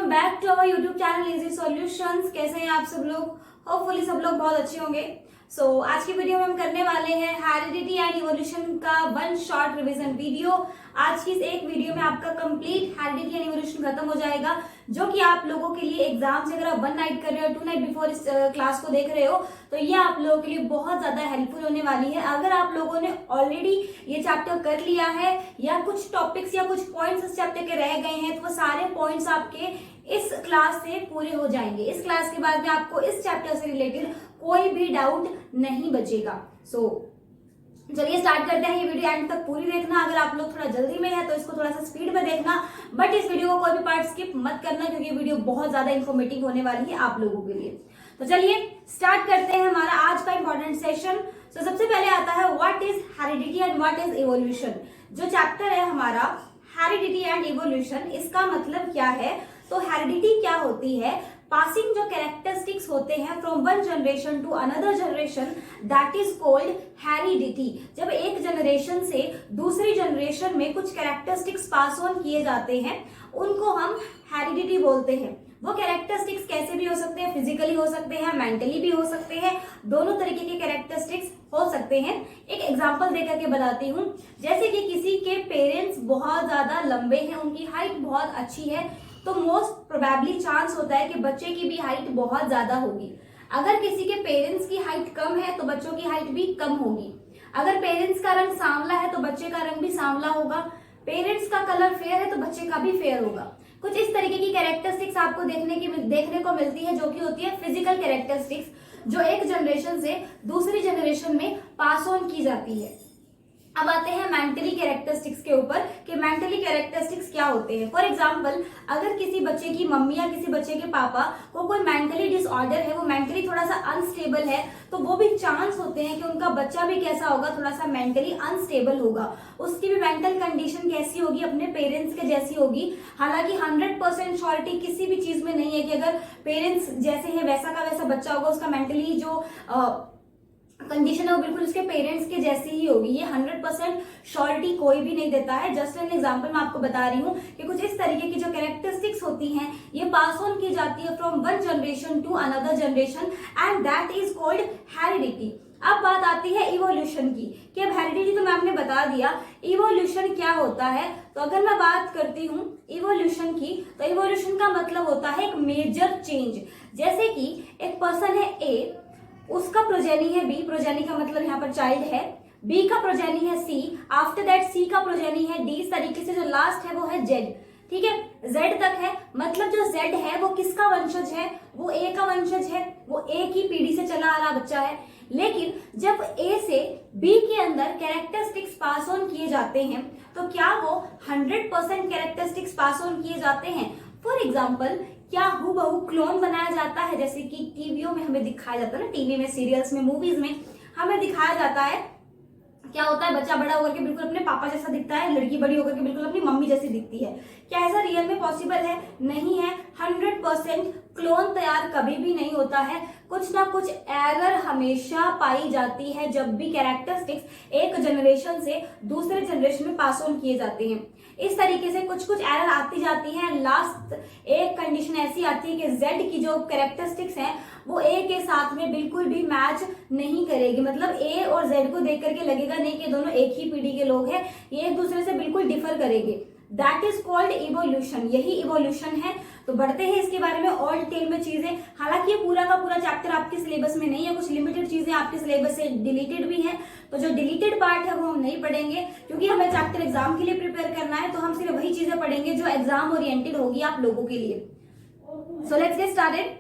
Welcome back to our YouTube channel easy solutions. कैसे हैं आप सब लोग? होपफुली सब लोग बहुत अच्छे होंगे। आज की वीडियो में हम करने वाले हैं हेरिडिटी एंड इवोल्यूशन का वन शॉर्ट रिवीजन वीडियो। आज की इस एक वीडियो में आपका कंप्लीट हेरिडिटी एंड इवोल्यूशन खत्म हो जाएगा, जो कि आप लोगों के लिए एग्जाम से अगर आप 1 नाइट कर रहे हो, 2 नाइट बिफोर इस क्लास को देख रहे हो, तो ये आप लोगों के लिए बहुत ज्यादा हेल्पफुल होने वाली है। अगर आप लोगों ने ऑलरेडी ये चैप्टर कर लिया है या कुछ टॉपिक्स या कुछ पॉइंट्स इस चैप्टर के रह गए हैं, तो वो सारे पॉइंट्स आपके इस क्लास से पूरे हो जाएंगे। इस क्लास के बाद में आपको इस चैप्टर से रिलेटेड कोई भी डाउट नहीं बचेगा। चलिए स्टार्ट करते हैं। ये वीडियो एंड तक पूरी देखना। अगर आप लोग थोड़ा जल्दी में है तो इसको थोड़ा सा स्पीड में देखना, बट इस वीडियो को कोई भी पार्ट स्किप मत करना, क्योंकि ये वीडियो बहुत ज्यादा इन्फॉर्मेटिव होने वाली है आप लोगों के लिए। तो चलिए स्टार्ट करते हैं हमारा आज का इंपॉर्टेंट सेशन। सबसे पहले आता है what is heredity and what is evolution. जो चैप्टर है हमारा हेरिडिटी एंड इवोल्यूशन, इसका मतलब क्या है? तो हेरिडिटी क्या होती है? पासिंग जो कैरेक्टरिस्टिक्स होते हैं from one generation to another generation, that is called heredity. जब एक जनरेशन से दूसरी जनरेशन में कुछ कैरेक्टरिस्टिक्स पास ऑन किए जाते हैं, उनको हम हेरिडिटी बोलते हैं। वो कैरेक्टरिस्टिक्स कैसे भी हो सकते हैं, फिजिकली हो सकते हैं, मेंटली भी हो सकते हैं, दोनों तरीके के कैरेक्टरिस्टिक्स हो सकते हैं। एक एग्जांपल देकर के बताती हूँ। जैसे कि किसी के पेरेंट्स बहुत ज्यादा लंबे हैं, उनकी हाइट बहुत अच्छी है, तो मोस्ट प्रोबेबली चांस होता है कि बच्चे की भी हाइट बहुत ज्यादा होगी। अगर किसी के पेरेंट्स की हाइट कम है तो बच्चों की हाइट भी कम होगी। अगर पेरेंट्स का रंग सांवला है तो बच्चे का रंग भी सांवला होगा। पेरेंट्स का कलर फेयर है तो बच्चे का भी फेयर होगा। कुछ इस तरीके की कैरेक्टरिस्टिक्स आपको देखने को मिलती है, जो कि होती है फिजिकल कैरेक्टरिस्टिक्स, जो एक जनरेशन से दूसरी जनरेशन में पास ऑन की जाती है। अब आते हैं मेंटली कैरेक्टरिस्टिक्स के ऊपर कि मेंटली कैरेक्टरिस्टिक्स क्या होते हैं। फॉर एग्जांपल, अगर किसी बच्चे की मम्मी या किसी बच्चे के पापा को कोई मेंटली डिसऑर्डर है, वो मेंटली थोड़ा सा अनस्टेबल है, तो वो भी चांस होते हैं कि उनका बच्चा भी कैसा होगा, थोड़ा सा मेंटली अनस्टेबल होगा। उसकी भी मेंटल कंडीशन कैसी होगी, अपने पेरेंट्स के जैसी होगी। हालांकि 100% श्योरिटी किसी भी चीज में नहीं है कि अगर पेरेंट्स जैसे है वैसा का वैसा बच्चा होगा, उसका मेंटली जो कंडीशन है वो बिल्कुल उसके पेरेंट्स के जैसी ही होगी। ये 100% श्योरिटी कोई भी नहीं देता है। जस्ट एन एग्जांपल मैं आपको बता रही हूँ कि कुछ इस तरीके की जो कैरेक्टरिस्टिक्स होती हैं, ये पास ऑन की जाती है from one generation to another generation, and that is called heredity. अब बात आती है इवोल्यूशन की, कि अब हेरिडिटी तो मैं आपने बता दिया, इवोल्यूशन क्या होता है। तो अगर मैं बात करती हूँ इवोल्यूशन की, तो इवोल्यूशन का मतलब होता है एक मेजर चेंज। जैसे कि एक पर्सन है ए, उसका प्रोजेनी है बी, प्रोजेनी का मतलब यहाँ पर चाइल्ड है, बी का प्रोजेनी है सी, आफ्टर दैट सी का प्रोजेनी है डी, इस तरीके से जो लास्ट है वो है जेड। ठीक है, जेड तक है, मतलब जो जेड है वो किसका वंशज है? वो ए का वंशज है, वो ए की पीढ़ी से चला आ रहा बच्चा है। लेकिन जब ए से बी के अंदर कैरेक्टरिस्टिक्स पास ऑन किए जाते हैं, तो क्या वो 100% कैरेक्टरिस्टिक्स पास ऑन किए जाते हैं? फॉर एग्जाम्पल, क्या हूबहू क्लोन बनाया जाता है? जैसे कि टीवियों में हमें दिखाया जाता है ना, टीवी में, सीरियल्स में, मूवीज में हमें दिखाया जाता है, क्या होता है, बच्चा बड़ा होकर के बिल्कुल अपने पापा जैसा दिखता है, लड़की बड़ी होकर के बिल्कुल अपनी मम्मी जैसी दिखती है। क्या ऐसा रियल में पॉसिबल है? नहीं है। 100% क्लोन तैयार कभी भी नहीं होता है। कुछ ना कुछ एरर हमेशा पाई जाती है जब भी कैरेक्टरिस्टिक्स एक जनरेशन से दूसरे जनरेशन में पास ऑन किए जाते हैं। इस तरीके से कुछ कुछ एरर आती जाती हैं। लास्ट एक कंडीशन ऐसी आती है कि जेड की जो कैरेक्टरिस्टिक्स हैं वो ए के साथ में बिल्कुल भी मैच नहीं करेगी। मतलब ए और जेड को देख करके लगेगा नहीं कि दोनों एक ही पीढ़ी के लोग हैं, ये एक दूसरे से बिल्कुल डिफर करेंगे। That is called evolution. यही इवोल्यूशन है। तो बढ़ते हैं इसके बारे में और डिटेल में चीजें। हालांकि ये पूरा का पूरा चैप्टर आपके सिलेबस में नहीं है, कुछ लिमिटेड चीजें आपके सिलेबस से डिलीटेड भी हैं। तो जो डिलीटेड पार्ट है वो हम नहीं पढ़ेंगे, क्योंकि हमें चैप्टर एग्जाम के लिए प्रिपेयर करना है। तो हम सिर्फ वही चीजें पढ़ेंगे जो एग्जाम ओरिएंटेड होगी आप लोगों के लिए। So let's get started.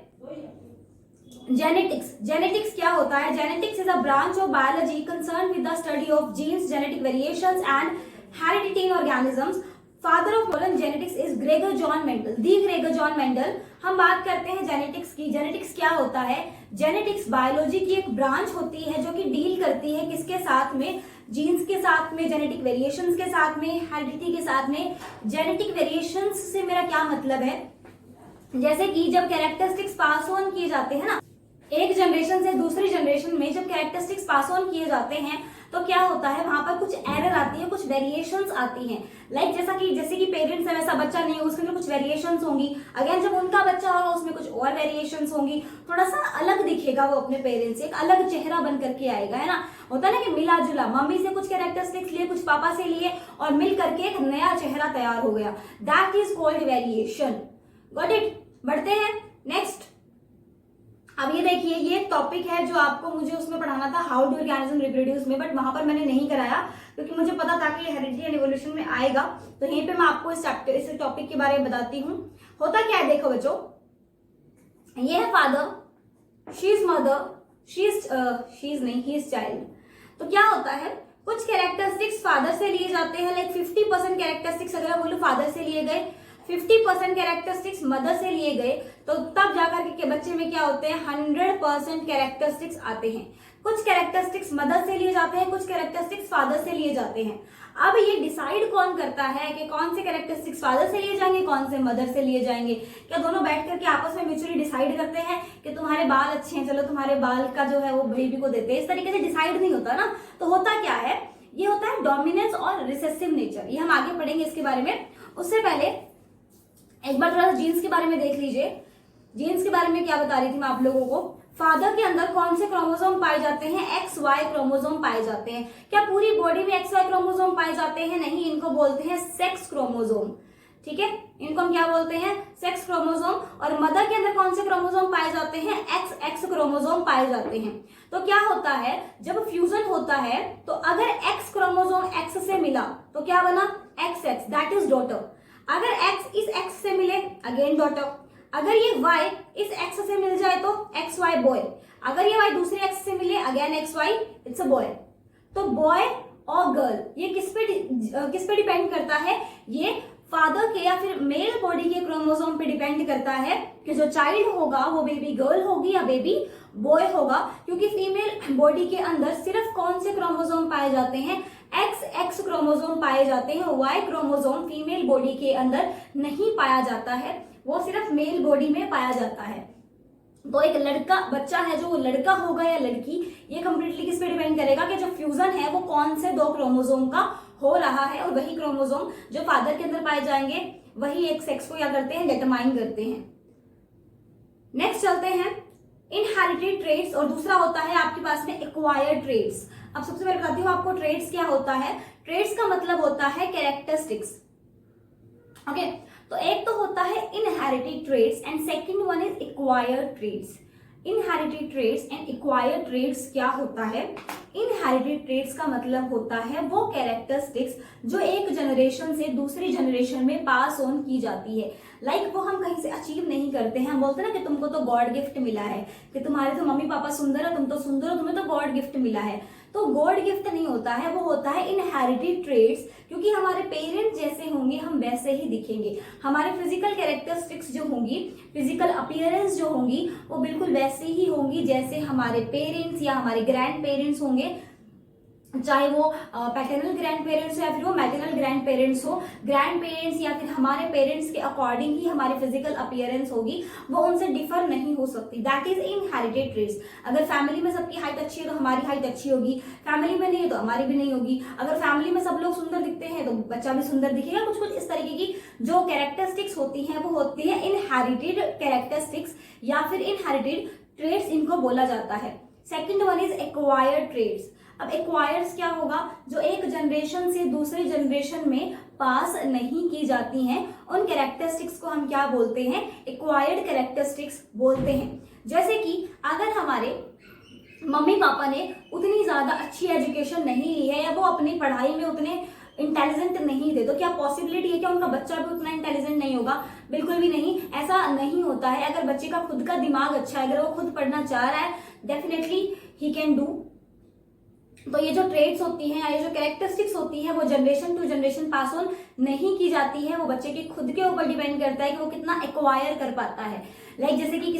Genetics. Genetics क्या होता है? Genetics is a branch of biology concern with the study of genes, genetic variations and heredity in organisms. Father of modern genetics is Gregor Johann Mendel, the Gregor Johann Mendel. हम बात करते हैं genetics की। Genetics क्या होता है? Genetics biology की एक ब्रांच होती है जो कि डील करती है किसके साथ में? जीन्स के साथ में, जेनेटिक वेरिएशंस के साथ में, हेरिडिटी के साथ में। जेनेटिक वेरिएशंस से मेरा क्या मतलब है? जैसे कि जब कैरेक्टरिस्टिक्स पास ऑन किए जाते हैं ना, एक जनरेशन से दूसरी जनरेशन में जब कैरेक्टरिस्टिक्स पास ऑन किए जाते हैं, तो क्या होता है वहां पर कुछ एरर आती है, कुछ वेरिएशंस आती हैं। लाइक जैसे कि पेरेंट्स है वैसा बच्चा नहीं हो, उसके अंदर कुछ वेरिएशंस होंगी। अगेन जब उनका बच्चा होगा उसमें कुछ और वेरिएशंस होंगी, थोड़ा सा अलग दिखेगा वो अपने पेरेंट्स से, एक अलग चेहरा बन करके आएगा, है ना। होता है ना कि मिला जुला, मम्मी से कुछ कैरेक्टरिस्टिक्स लिए, कुछ पापा से लिए और मिल करके एक नया चेहरा तैयार हो गया। That is called variation. Got it. बढ़ते हैं नेक्स्ट। अब ये देखिए, ये टॉपिक है जो आपको मुझे उसमें पढ़ाना था, हाउ डू ऑर्गेनिज्म रिप्रोड्यूस में, बट वहां पर मैंने नहीं कराया क्योंकि मुझे पता था कि हेरिडिटी एंड इवोल्यूशन में आएगा। तो यहीं पे मैं आपको इस टॉपिक के बारे में बताती हूँ। होता क्या है देखो बच्चों, ये है father, she is mother, he is child. तो क्या होता है, कुछ कैरेक्टरिस्टिक्स फादर से लिए जाते हैं, लाइक 50% कैरेक्टरिस्टिक्स अगर बोलो फादर से लिए गए, 50% कैरेक्टरिस्टिक्स मदर से लिए गए, तो तब जाकर के बच्चे में क्या होते हैं 100% कैरेक्टरिस्टिक्स आते हैं। कुछ कैरेक्टरिस्टिक्स मदर से लिए जाते हैं, कुछ कैरेक्टरिस्टिक्स फादर से लिए जाते हैं। अब ये डिसाइड कौन करता है कि कौन से कैरेक्टरिस्टिक्स फादर से लिए जाएंगे, कौन से मदर से लिए जाएंगे? क्या दोनों बैठ करके आपस में म्यूचुअली डिसाइड करते हैं कि तुम्हारे बाल अच्छे हैं, चलो तुम्हारे बाल का जो है वो बेबी को देते हैं? इस तरीके से डिसाइड नहीं होता ना। तो होता क्या है, ये होता है डोमिनेंस और रिसेसिव नेचर। ये हम आगे पढ़ेंगे इसके बारे में। उससे पहले एक बार थोड़ा जीन्स के बारे में देख लीजिए। जीन्स के बारे में क्या बता रही थी मैं आप लोगों को, फादर के अंदर कौन से क्रोमोसोम पाए जाते हैं? XY क्रोमोसोम पाए जाते हैं। क्या पूरी बॉडी में XY क्रोमोसोम पाए जाते हैं? नहीं, इनको बोलते हैं सेक्स क्रोमोसोम। ठीक है, इनको हम क्या बोलते हैं? Sex chromosome. और मदर के अंदर कौन से क्रोमोसोम पाए जाते हैं? XX क्रोमोसोम पाए जाते हैं। तो क्या होता है, जब फ्यूजन होता है तो अगर X क्रोमोसोम X से मिला तो क्या बना? XX, that is daughter. अगर X इस X से मिले, अगेन डॉटर। अगर ये Y इस X से मिल जाए तो XY बॉय। अगर ये Y दूसरे X से मिले, again XY, it's a boy. तो बॉय और गर्ल ये किस पे डिपेंड करता है? ये फादर के या फिर मेल बॉडी के क्रोमोसोम पे डिपेंड करता है कि जो चाइल्ड होगा वो बेबी गर्ल होगी या बेबी बॉय होगा। क्योंकि फीमेल बॉडी के अंदर सिर्फ कौन से क्रोमोसोम पाए जाते हैं? XX क्रोमोसोम पाए जाते हैं। Y क्रोमोसोम फीमेल बॉडी के अंदर नहीं पाया जाता है, वो सिर्फ मेल बॉडी में पाया जाता है। तो एक लड़का बच्चा है जो वो लड़का होगा या लड़की, ये कंप्लीटली किस पे डिपेंड करेगा कि जो फ्यूजन है वो कौन से दो क्रोमोसोम का हो रहा है। और वही क्रोमोसोम जो फादर के अंदर पाए जाएंगे वही एक सेक्स को क्या करते हैं? डिटरमाइन करते हैं। नेक्स्ट चलते हैं इनहेरिटेड ट्रेट्स, और दूसरा होता है आपके पास में एक्वायर्ड ट्रेट्स। अब सबसे पहले बताती हूँ आपको ट्रेट्स क्या होता है। ट्रेट्स का मतलब होता है कैरेक्टरिस्टिक्स। ओके, तो एक तो होता है inherited traits and second one is acquired traits. Inherited traits and acquired traits क्या होता है? इनहेरिटेड ट्रेट्स का मतलब होता है वो कैरेक्टरिस्टिक्स जो एक जनरेशन से दूसरी जनरेशन में पास ऑन की जाती है। लाइक वो हम कहीं से अचीव नहीं करते हैं। हम बोलते हैं ना कि तुमको तो गॉड गिफ्ट मिला है, कि तुम्हारे तो मम्मी पापा सुंदर है, तुम तो सुंदर हो, तुम्हें तो गॉड गिफ्ट मिला है। तो गॉड गिफ्ट नहीं होता है, वो होता है इनहेरिटेड ट्रेट्स। क्योंकि हमारे पेरेंट्स जैसे होंगे हम वैसे ही दिखेंगे। हमारे फिजिकल कैरेक्टरिस्टिक्स जो होंगी, फिजिकल अपीयरेंस जो होंगी, वो बिल्कुल वैसे ही होंगी जैसे हमारे पेरेंट्स या हमारे ग्रैंड पेरेंट्स होंगे। चाहे वो पैटर्नल ग्रैंड पेरेंट्स हो या फिर वो मैटरनल ग्रैंड पेरेंट्स हो, ग्रैंड पेरेंट्स या फिर हमारे पेरेंट्स के अकॉर्डिंग ही हमारी फिजिकल अपीयरेंस होगी, वो उनसे डिफर नहीं हो सकती। That is inherited traits. अगर फैमिली में सबकी हाइट अच्छी है तो हमारी हाइट अच्छी होगी, फैमिली में नहीं है तो हमारी भी नहीं होगी। अगर फैमिली में सब लोग सुंदर दिखते हैं तो बच्चा भी सुंदर दिखेगा। कुछ कुछ इस तरीके की जो कैरेक्टरिस्टिक्स होती हैं वो होती है इनहेरिटेड कैरेक्टरिस्टिक्स या फिर इनहेरिटेड ट्रेट्स, इनको बोला जाता है। Second one is acquired traits. अब एक्वायर्स क्या होगा? जो एक जनरेशन से दूसरी जनरेशन में पास नहीं की जाती हैं, उन कैरेक्टरिस्टिक्स को हम क्या बोलते हैं? एक्वायर्ड कैरेक्टरिस्टिक्स बोलते हैं। जैसे कि अगर हमारे मम्मी पापा ने उतनी ज्यादा अच्छी एजुकेशन नहीं ली है या वो अपनी पढ़ाई में उतने इंटेलिजेंट नहीं थे, तो क्या पॉसिबिलिटी है कि उनका बच्चा भी उतना इंटेलिजेंट नहीं होगा? बिल्कुल भी नहीं, ऐसा नहीं होता है। अगर बच्चे का खुद का दिमाग अच्छा है, अगर वो खुद पढ़ना चाह रहा है, डेफिनेटली ही कैन डू। तो ये जो ट्रेड्स होती हैं या ये जो कैरेक्टरिस्टिक्स होती है वो generation to generation pass on नहीं की जाती है। वो बच्चे के खुद के ऊपर डिपेंड करता है कि वो कितना एक्वायर कर पाता है। लाइक जैसे कि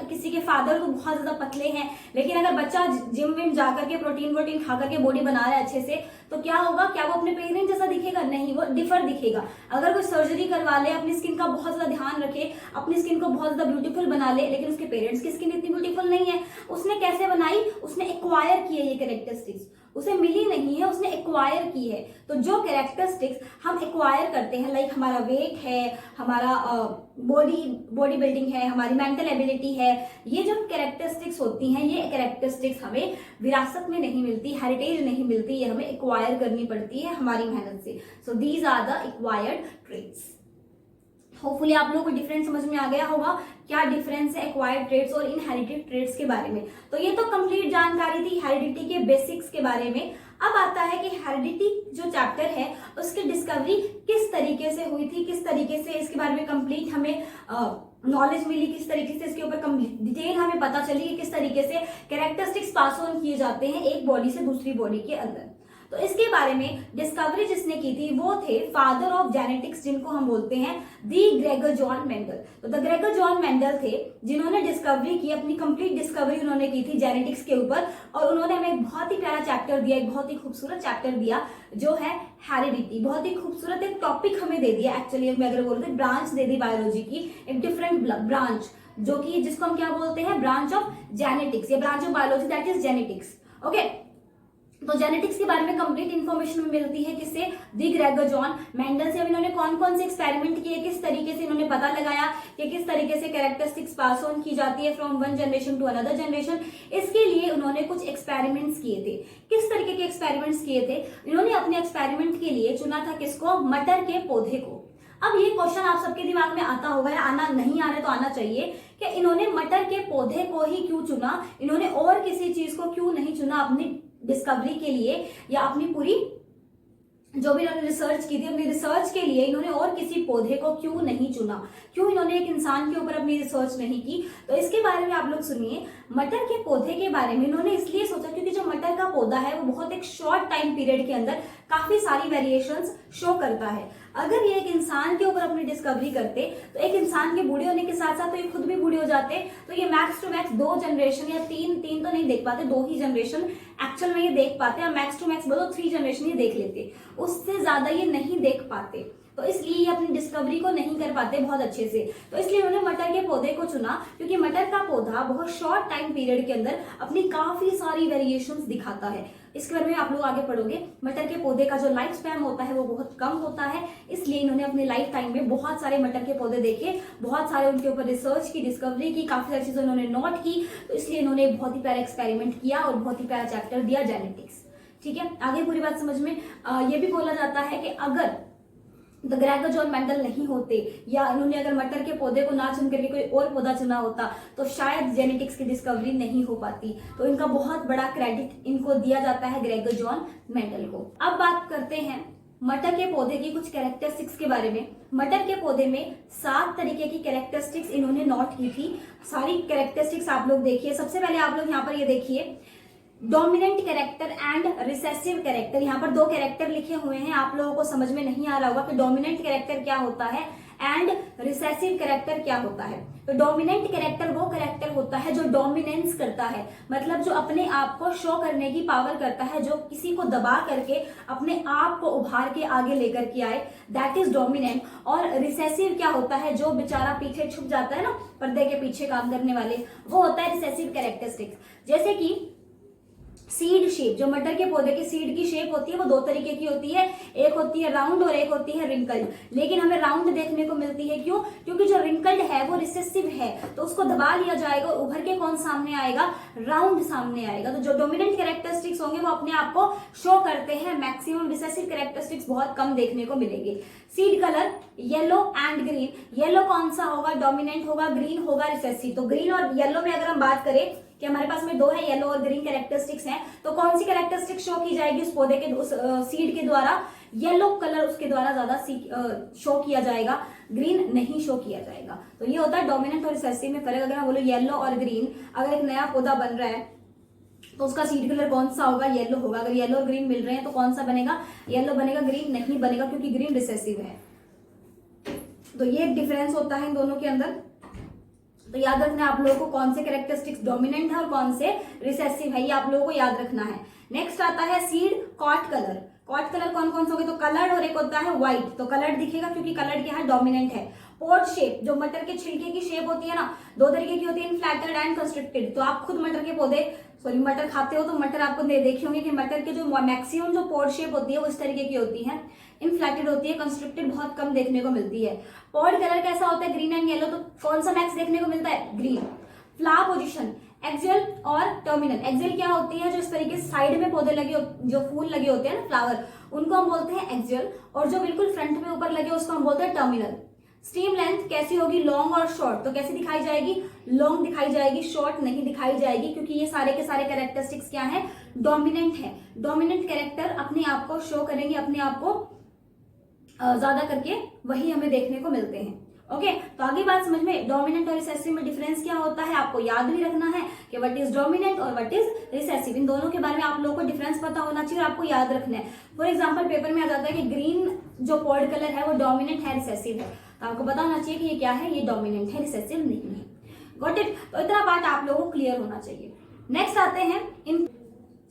किसी के फादर तो बहुत ज्यादा पतले हैं, लेकिन अगर बच्चा जिम विम जाकर के प्रोटीन खा करके बॉडी बना रहा है अच्छे से, तो क्या होगा? क्या वो अपने पेरेंट जैसा दिखेगा? नहीं, वो डिफर दिखेगा। अगर कोई सर्जरी करवा ले, अपनी स्किन का बहुत ज्यादा ध्यान रखे, अपनी स्किन को बहुत ज्यादा ब्यूटीफुल बना ले, लेकिन उसके पेरेंट्स की स्किन इतनी ब्यूटीफुल नहीं है, उसने कैसे बनाई? उसने एक्वायर किए ये कैरेक्टरिस्टिक्स। उसे मिली नहीं है, उसने एक्वायर की है। तो जो कैरेक्टरिस्टिक्स हम एक्वायर करते हैं, लाइक हमारा वेट है, हमारा बॉडी बिल्डिंग है, हमारी मेंटल एबिलिटी है, ये जो कैरेक्टरिस्टिक्स होती हैं, ये कैरेक्टरिस्टिक्स हमें विरासत में नहीं मिलती, हेरिटेज नहीं मिलती, ये हमें एक्वायर करनी पड़ती है हमारी मेहनत से। So these are the acquired traits. Hopefully आप लोगों को डिफरेंस समझ में आ गया होगा, क्या डिफरेंस है एक्वायर्ड ट्रेट्स और इनहेरिटेड ट्रेट्स के बारे में। तो ये तो कंप्लीट जानकारी थी हेरिडिटी के बेसिक्स के बारे में। अब आता है कि हेरिडिटी जो चैप्टर है उसकी डिस्कवरी किस तरीके से हुई थी, किस तरीके से इसके बारे में कंप्लीट हमें नॉलेज मिली, किस तरीके से इसके ऊपर डिटेल हमें पता चली कि किस तरीके से कैरेक्टरिस्टिक्स पास ऑन किए जाते हैं एक बॉडी से दूसरी बॉडी के अंदर। तो इसके बारे में डिस्कवरी जिसने की थी वो थे फादर ऑफ जेनेटिक्स, जिनको हम बोलते हैं दी ग्रेगर जॉन मेंडल। तो द ग्रेगर जॉन मेंडल थे जिन्होंने डिस्कवरी की, अपनी कंप्लीट डिस्कवरी उन्होंने की थी जेनेटिक्स के ऊपर, और उन्होंने हमें एक बहुत ही प्यारा चैप्टर दिया, एक बहुत ही खूबसूरत चैप्टर दिया जो है हेरिडिटी। बहुत ही खूबसूरत एक टॉपिक हमें दे दिया, एक्चुअली मैं अगर बोलते ब्रांच दे दी बायोलॉजी की, एक डिफरेंट ब्रांच, जो कि जिसको हम क्या बोलते हैं, ब्रांच ऑफ जेनेटिक्स या branch of biology, that is genetics. Okay, तो जेनेटिक्स के बारे में कंप्लीट इन्फॉर्मेशन मिलती है किससे, दी ग्रेगर जॉन मेंडल से। अब इन्होंने कौन कौन से एक्सपेरिमेंट किए, किस तरीके से इन्होंने पता लगाया कि किस तरीके से कैरेक्टरिस्टिक्स पास ऑन की जाती है from one generation to another generation, इसके लिए उन्होंने कुछ एक्सपेरिमेंट्स किए थे। किस तरीके के एक्सपेरिमेंट्स किए थे, इन्होंने अपने एक्सपेरिमेंट के लिए चुना था किसको, मटर के पौधे को। अब ये क्वेश्चन आप सबके दिमाग में आता होगा, या आना नहीं आ रहा तो आना चाहिए, कि इन्होंने मटर के पौधे को ही क्यों चुना, इन्होंने और किसी चीज को क्यों नहीं चुना अपनी डिस्कवरी के लिए, या अपनी पूरी जो भी इन्होंने रिसर्च की थी, अपनी रिसर्च के लिए इन्होंने और किसी पौधे को क्यों नहीं चुना, क्यों इन्होंने एक इंसान के ऊपर अपनी रिसर्च नहीं की। तो इसके बारे में आप लोग सुनिए। मटर के पौधे के बारे में इन्होंने इसलिए सोचा क्योंकि जो मटर का पौधा है वो बहुत एक शॉर्ट टाइम पीरियड के अंदर काफी सारी वेरिएशंस शो करता है। अगर ये एक इंसान के ऊपर अपनी डिस्कवरी करते तो एक इंसान के बूढ़े होने के साथ साथ तो ये खुद भी बूढ़े हो जाते, तो ये मैक्स टू मैक्स 2 जनरेशन या तीन तो नहीं देख पाते, 2 ही जनरेशन एक्चुअल में ये देख पाते, और मैक्स टू मैक्स बोलो 3 जनरेशन ये देख लेते, उससे ज्यादा ये नहीं देख पाते। तो इसलिए ये अपनी डिस्कवरी को नहीं कर पाते बहुत अच्छे से। तो इसलिए उन्होंने मटर के पौधे को चुना क्योंकि मटर का पौधा बहुत शॉर्ट टाइम पीरियड के अंदर अपनी काफी सारी वेरिएशंस दिखाता है। इसके बारे में आप लोग आगे पढ़ोगे। मटर के पौधे का जो लाइफ स्पैन होता है वो बहुत कम होता है, इसलिए इन्होंने अपने लाइफ टाइम में बहुत सारे मटर के पौधे देखे, बहुत सारे उनके ऊपर रिसर्च की, डिस्कवरी की, काफी सारी चीजें उन्होंने नोट की। तो इसलिए इन्होंने एक बहुत ही प्यारा एक्सपेरिमेंट किया और बहुत ही प्यारा चैप्टर दिया जेनेटिक्स। ठीक है, आगे पूरी बात समझ में। ये भी बोला जाता है कि अगर द ग्रेगर जॉन मेंडल नहीं होते, या इन्होंने अगर मटर के पौधे को ना चुन करके कोई और पौधा चुना होता, तो शायद जेनेटिक्स की डिस्कवरी नहीं हो पाती। तो इनका बहुत बड़ा क्रेडिट इनको दिया जाता है ग्रेगर जॉन मेंडल को। अब बात करते हैं मटर के पौधे की कुछ कैरेक्टरिस्टिक्स के बारे में। मटर के पौधे में 7 तरीके की कैरेक्टरिस्टिक्स इन्होंने नोट की थी। सारी कैरेक्टरिस्टिक्स आप लोग देखिए। सबसे पहले आप लोग यहाँ पर ये देखिए, dominant character and recessive character. यहाँ पर 2 कैरेक्टर लिखे हुए हैं, आप लोगों को समझ में नहीं आ रहा होगा कि डोमिनेंट कैरेक्टर क्या होता है एंड रिसेसिव कैरेक्टर क्या होता है। तो डोमिनेंट कैरेक्टर वो कैरेक्टर होता है जो डोमिनेंस करता है, मतलब जो अपने आप को शो करने की पावर करता है, जो किसी को दबा करके अपने आप को उभार के आगे लेकर के आए, दैट इज डोमिनेंट। और रिसेसिव क्या होता है, जो बेचारा पीछे छुप जाता है ना, पर्दे के पीछे काम करने वाले, वो होता है रिसेसिव कैरेक्टरिस्टिक्स। जैसे कि सीड शेप, जो मटर के पौधे की सीड की शेप होती है वो 2 तरीके की होती है, एक होती है राउंड और एक होती है रिंकल्ड। लेकिन हमें राउंड देखने को मिलती है, क्यों? क्योंकि जो रिंकल्ड है वो रिसेसिव है, तो उसको दबा लिया जाएगा, उभर के कौन सामने आएगा, राउंड सामने आएगा। तो जो डोमिनेंट कैरेक्टरिस्टिक्स होंगे वो अपने आप को शो करते हैं, मैक्सिमम रिसेसिव कैरेक्टरिस्टिक्स बहुत कम देखने को मिलेंगे। Seed colour yellow and green, yellow कौन सा होगा, डोमिनेंट होगा, ग्रीन होगा रिसेसिव। तो ग्रीन और येलो में अगर हम बात करें कि हमारे पास में 2 है, येलो और ग्रीन कैरेक्टरिस्टिक्स हैं, तो कौन सी कैरेक्टरिस्टिक शो की जाएगी उस पौधे के, उस सीड के द्वारा? येलो कलर उसके द्वारा ज्यादा शो किया जाएगा, ग्रीन नहीं शो किया जाएगा। तो ये होता है डोमिनेंट और रिसेसिव में फर्क। अगर हम बोलो येलो और ग्रीन, अगर एक नया पौधा बन रहा है तो उसका सीड कलर कौन सा होगा, येलो होगा। अगर येलो और ग्रीन मिल रहे हैं तो कौन सा बनेगा, येलो बनेगा, ग्रीन नहीं बनेगा, क्योंकि ग्रीन रिसेसिव है। तो ये एक डिफरेंस होता है इन दोनों के अंदर। तो याद रखना है आप लोगों को कौन से कैरेक्टरिस्टिक्स डोमिनेंट है और कौन से रिसेसिव है, ये आप लोगों को याद रखना है। नेक्स्ट आता है seed coat colour. Coat colour कौन कौन से होंगे, तो कलर्ड और एक होता है व्हाइट। तो कलर्ड दिखेगा क्योंकि कलर्ड क्या है, डोमिनेंट है। पोर्ट शेप, जो मटर के छिलके की शेप होती है ना, 2 तरीके की होती है, इनफ्लैटेड एंड कंस्ट्रिक्टेड। तो आप खुद मटर के पौधे सॉरी मटर खाते हो तो मटर आपको देखे होंगे कि मटर के जो मैक्सिमम जो पॉड शेप होती है वो इस तरीके की होती है, इनफ्लैटेड होती है, कंस्ट्रक्टेड बहुत कम देखने को मिलती है। पॉड कलर कैसा होता है, ग्रीन एंड येलो, तो कौन सा मैक्स देखने को मिलता है, ग्रीन। फ्लावर पोजीशन एक्सियल और टर्मिनल। एक्सियल क्या होती है, जो इस तरीके से साइड में पौधे लगे, जो फूल लगे होते हैं ना फ्लावर, उनको हम बोलते हैं एक्सियल, और जो बिल्कुल फ्रंट में ऊपर लगे उसको हम बोलते हैं टर्मिनल। स्टीम लेंथ कैसी होगी, लॉन्ग और शॉर्ट, तो कैसी दिखाई जाएगी, लॉन्ग दिखाई जाएगी, शॉर्ट नहीं दिखाई जाएगी, क्योंकि ये सारे के सारे कैरेक्टरिस्टिक्स क्या है, डोमिनेंट है। डोमिनेंट कैरेक्टर अपने आप को शो करेंगे, अपने आप को ज्यादा करके वही हमें देखने को मिलते हैं। ओके, तो आगे बात समझ में, डोमिनेंट और रिसेसिव में डिफरेंस क्या होता है आपको याद भी रखना है कि व्हाट इज डोमिनेंट और व्हाट इज रिसेसिव। इन दोनों के बारे में आप लोगों को डिफरेंस पता होना चाहिए और आपको याद रखना है। फॉर एग्जांपल पेपर में आ जाता है कि ग्रीन जो पॉड कलर है वो डोमिनेंट है, रिसेसिव है, तो आपको पता होना चाहिए कि ये क्या है, ये डोमिनेंट है, रिसेसिव नहीं है। गॉट इट, तो इतना बात आप लोगों को क्लियर होना चाहिए। नेक्स्ट आते हैं इन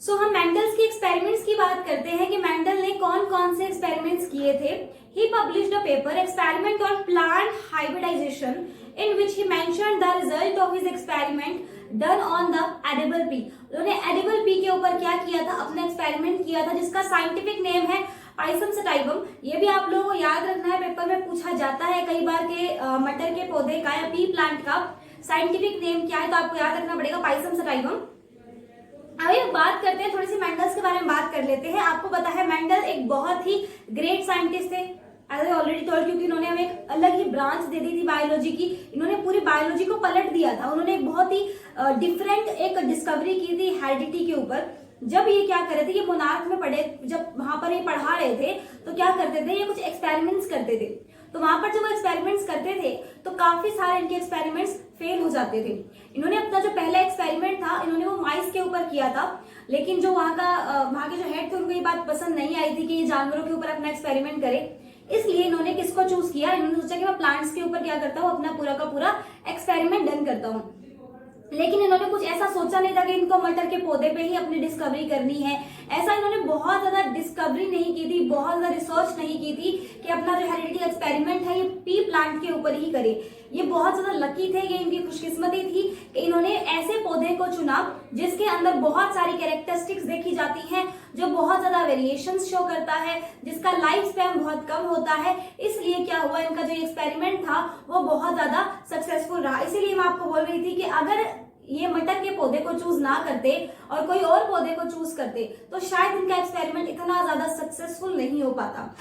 हम मेंडल्स के एक्सपेरिमेंट्स की बात करते हैं कि मेंडल ने कौन कौन से एक्सपेरिमेंट्स किए थे। He published a paper experiment on plant hybridization in which he mentioned the result of his experiment done on the edible pea. उन्होंने एडिबल पी के ऊपर क्या किया था, अपना एक्सपेरिमेंट किया था, जिसका साइंटिफिक नेम है पाइसम सटाइवम। ये भी आप लोगों को याद रखना है, पेपर में पूछा जाता है कई बार के मटर के पौधे का या पी प्लांट का साइंटिफिक नेम क्या है, तो आपको याद रखना पड़ेगा पाइसम सटाइवम। अभी बात करते हैं, थोड़ी सी मेंडल्स के बारे में बात कर लेते हैं। आपको पता है मेंडल एक बहुत ही ग्रेट साइंटिस्ट थे, एज आई ऑलरेडी टोल्ड, क्योंकि इन्होंने हमें एक अलग ही ब्रांच दे दी थी बायोलॉजी की। इन्होंने पूरी बायोलॉजी को पलट दिया था। उन्होंने एक बहुत ही डिफरेंट एक डिस्कवरी की थी हेरिडिटी के ऊपर। जब ये क्या कर रहे थे, ये मोनार्क में पढ़े, जब वहां पर ये पढ़ा रहे थे तो क्या करते थे, ये कुछ एक्सपेरिमेंट्स करते थे। तो वहां पर जब वो एक्सपेरिमेंट्स करते थे तो काफी सारे इनके एक्सपेरिमेंट्स फेल हो जाते थे। इन्होंने अपना जो पहला एक्सपेरिमेंट था, इन्होंने वो माइस के ऊपर किया था, लेकिन जो वहां के जो हेड थे उनको ये बात पसंद नहीं आई थी कि ये जानवरों के ऊपर अपना एक्सपेरिमेंट करे। इसलिए इन्होंने किसको चूज किया, इन्होंने सोचा कि मैं प्लांट्स के ऊपर क्या करता हूँ, अपना पूरा का पूरा एक्सपेरिमेंट डन करता हूँ। लेकिन इन्होंने कुछ ऐसा सोचा नहीं था कि इनको मटर के पौधे पे ही अपनी डिस्कवरी करनी है। ऐसा इन्होंने बहुत ज्यादा डिस्कवरी नहीं की थी, बहुत ज्यादा रिसर्च नहीं की थी कि अपना जो हेरिडिटी एक्सपेरिमेंट है ये पी प्लांट के ऊपर ही करे। ये बहुत ज्यादा लकी थे, ये इनकी खुशकिस्मती थी कि इन्होंने ऐसे पौधे को चुना जिसके अंदर बहुत सारी कैरेक्टरिस्टिक्स देखी जाती हैं, जो बहुत ज्यादा वेरिएशंस शो करता है, जिसका लाइफ स्पैन बहुत कम होता है। इसलिए क्या हुआ, इनका जो एक्सपेरिमेंट था वो बहुत ज्यादा सक्सेसफुल रहा। इसीलिए मैं आपको बोल रही थी कि अगर ये मटर के पौधे को चूज ना करते और कोई और पौधे को चूज करते तो शायद इनका एक्सपेरिमेंट इतना ज्यादा सक्सेसफुल नहीं हो पाता।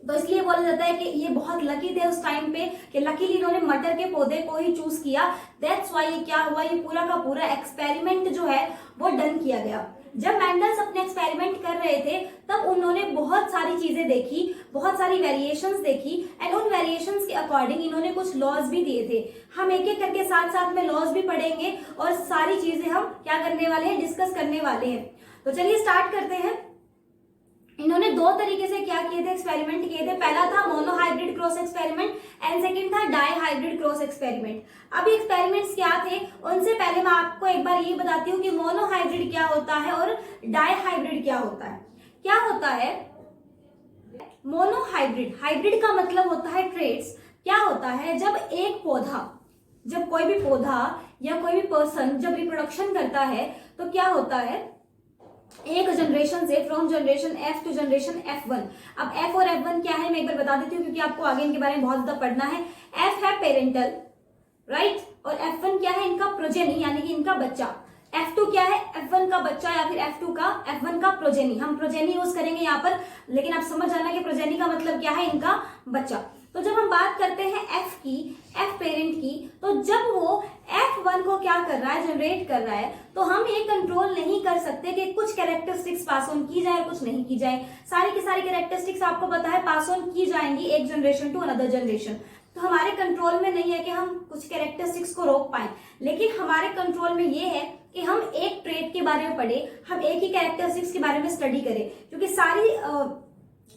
तो इसलिए बोला जाता है कि ये बहुत लकी थे उस टाइम पे कि लकीली इन्होंने मटर के पौधे को ही चूज किया। दैट्स व्हाई ये क्या हुआ, ये पूरा का पूरा एक्सपेरिमेंट जो है वो डन किया गया। जब मेंडल्स अपने एक्सपेरिमेंट कर रहे थे तब उन्होंने बहुत सारी चीजें देखी, बहुत सारी वेरिएशंस देखी, एंड उन वेरिएशंस के अकॉर्डिंग इन्होंने कुछ लॉज भी दिए थे। हम एक एक करके साथ साथ में लॉज भी पढ़ेंगे और सारी चीजें हम क्या करने वाले हैं, डिस्कस करने वाले हैं। तो चलिए स्टार्ट करते हैं। इन्होंने दो तरीके से क्या किए थे, एक्सपेरिमेंट किए थे। पहला था monohybrid cross experiment and second था डाई हाइब्रिड क्रॉस एक्सपेरिमेंट। अब एक्सपेरिमेंट्स क्या थे, उनसे पहले मैं आपको एक बार ये बताती हूँ कि मोनोहाइब्रिड क्या होता है और डाई हाइब्रिड क्या होता है। क्या होता है मोनोहाइब्रिड, हाइब्रिड का मतलब होता है ट्रेट्स। क्या होता है, जब एक पौधा, जब कोई भी पौधा या कोई भी पर्सन जब रिप्रोडक्शन करता है तो क्या होता है, एक जनरेशन से from generation F two generation F1। अब F और F1 क्या है मैं एक बार बता देती हूँ, क्योंकि आपको आगे इनके बारे में बहुत ज्यादा पढ़ना है। F है पेरेंटल, राइट, और F1 क्या है, इनका प्रोजेनी यानी कि इनका बच्चा। F2 क्या है, F1 का बच्चा या फिर F2 का F1 का प्रोजेनी। हम प्रोजेनी यूज करेंगे यहाँ पर, लेकिन आप समझ जाना कि प्रोजेनी का मतलब क्या है, इनका बच्चा। तो जब हम बात करते हैं F की, F पेरेंट की, तो जब वो F1 को क्या कर रहा है, जनरेट कर रहा है, तो हम ये कंट्रोल नहीं कर सकते कि कुछ कैरेक्टरिस्टिक्स पास ऑन की जाए, कुछ नहीं की जाए। सारी की सारी कैरेक्टरिस्टिक्स आपको पता है पास ऑन की जाएंगी एक जनरेशन टू अनदर जनरेशन। तो हमारे कंट्रोल में नहीं है कि हम कुछ कैरेक्टरिस्टिक्स को रोक पाए, लेकिन हमारे कंट्रोल में ये है कि हम एक ट्रेट के बारे में पढ़े, हम एक ही कैरेक्टरिस्टिक्स के बारे में स्टडी करें, क्योंकि सारी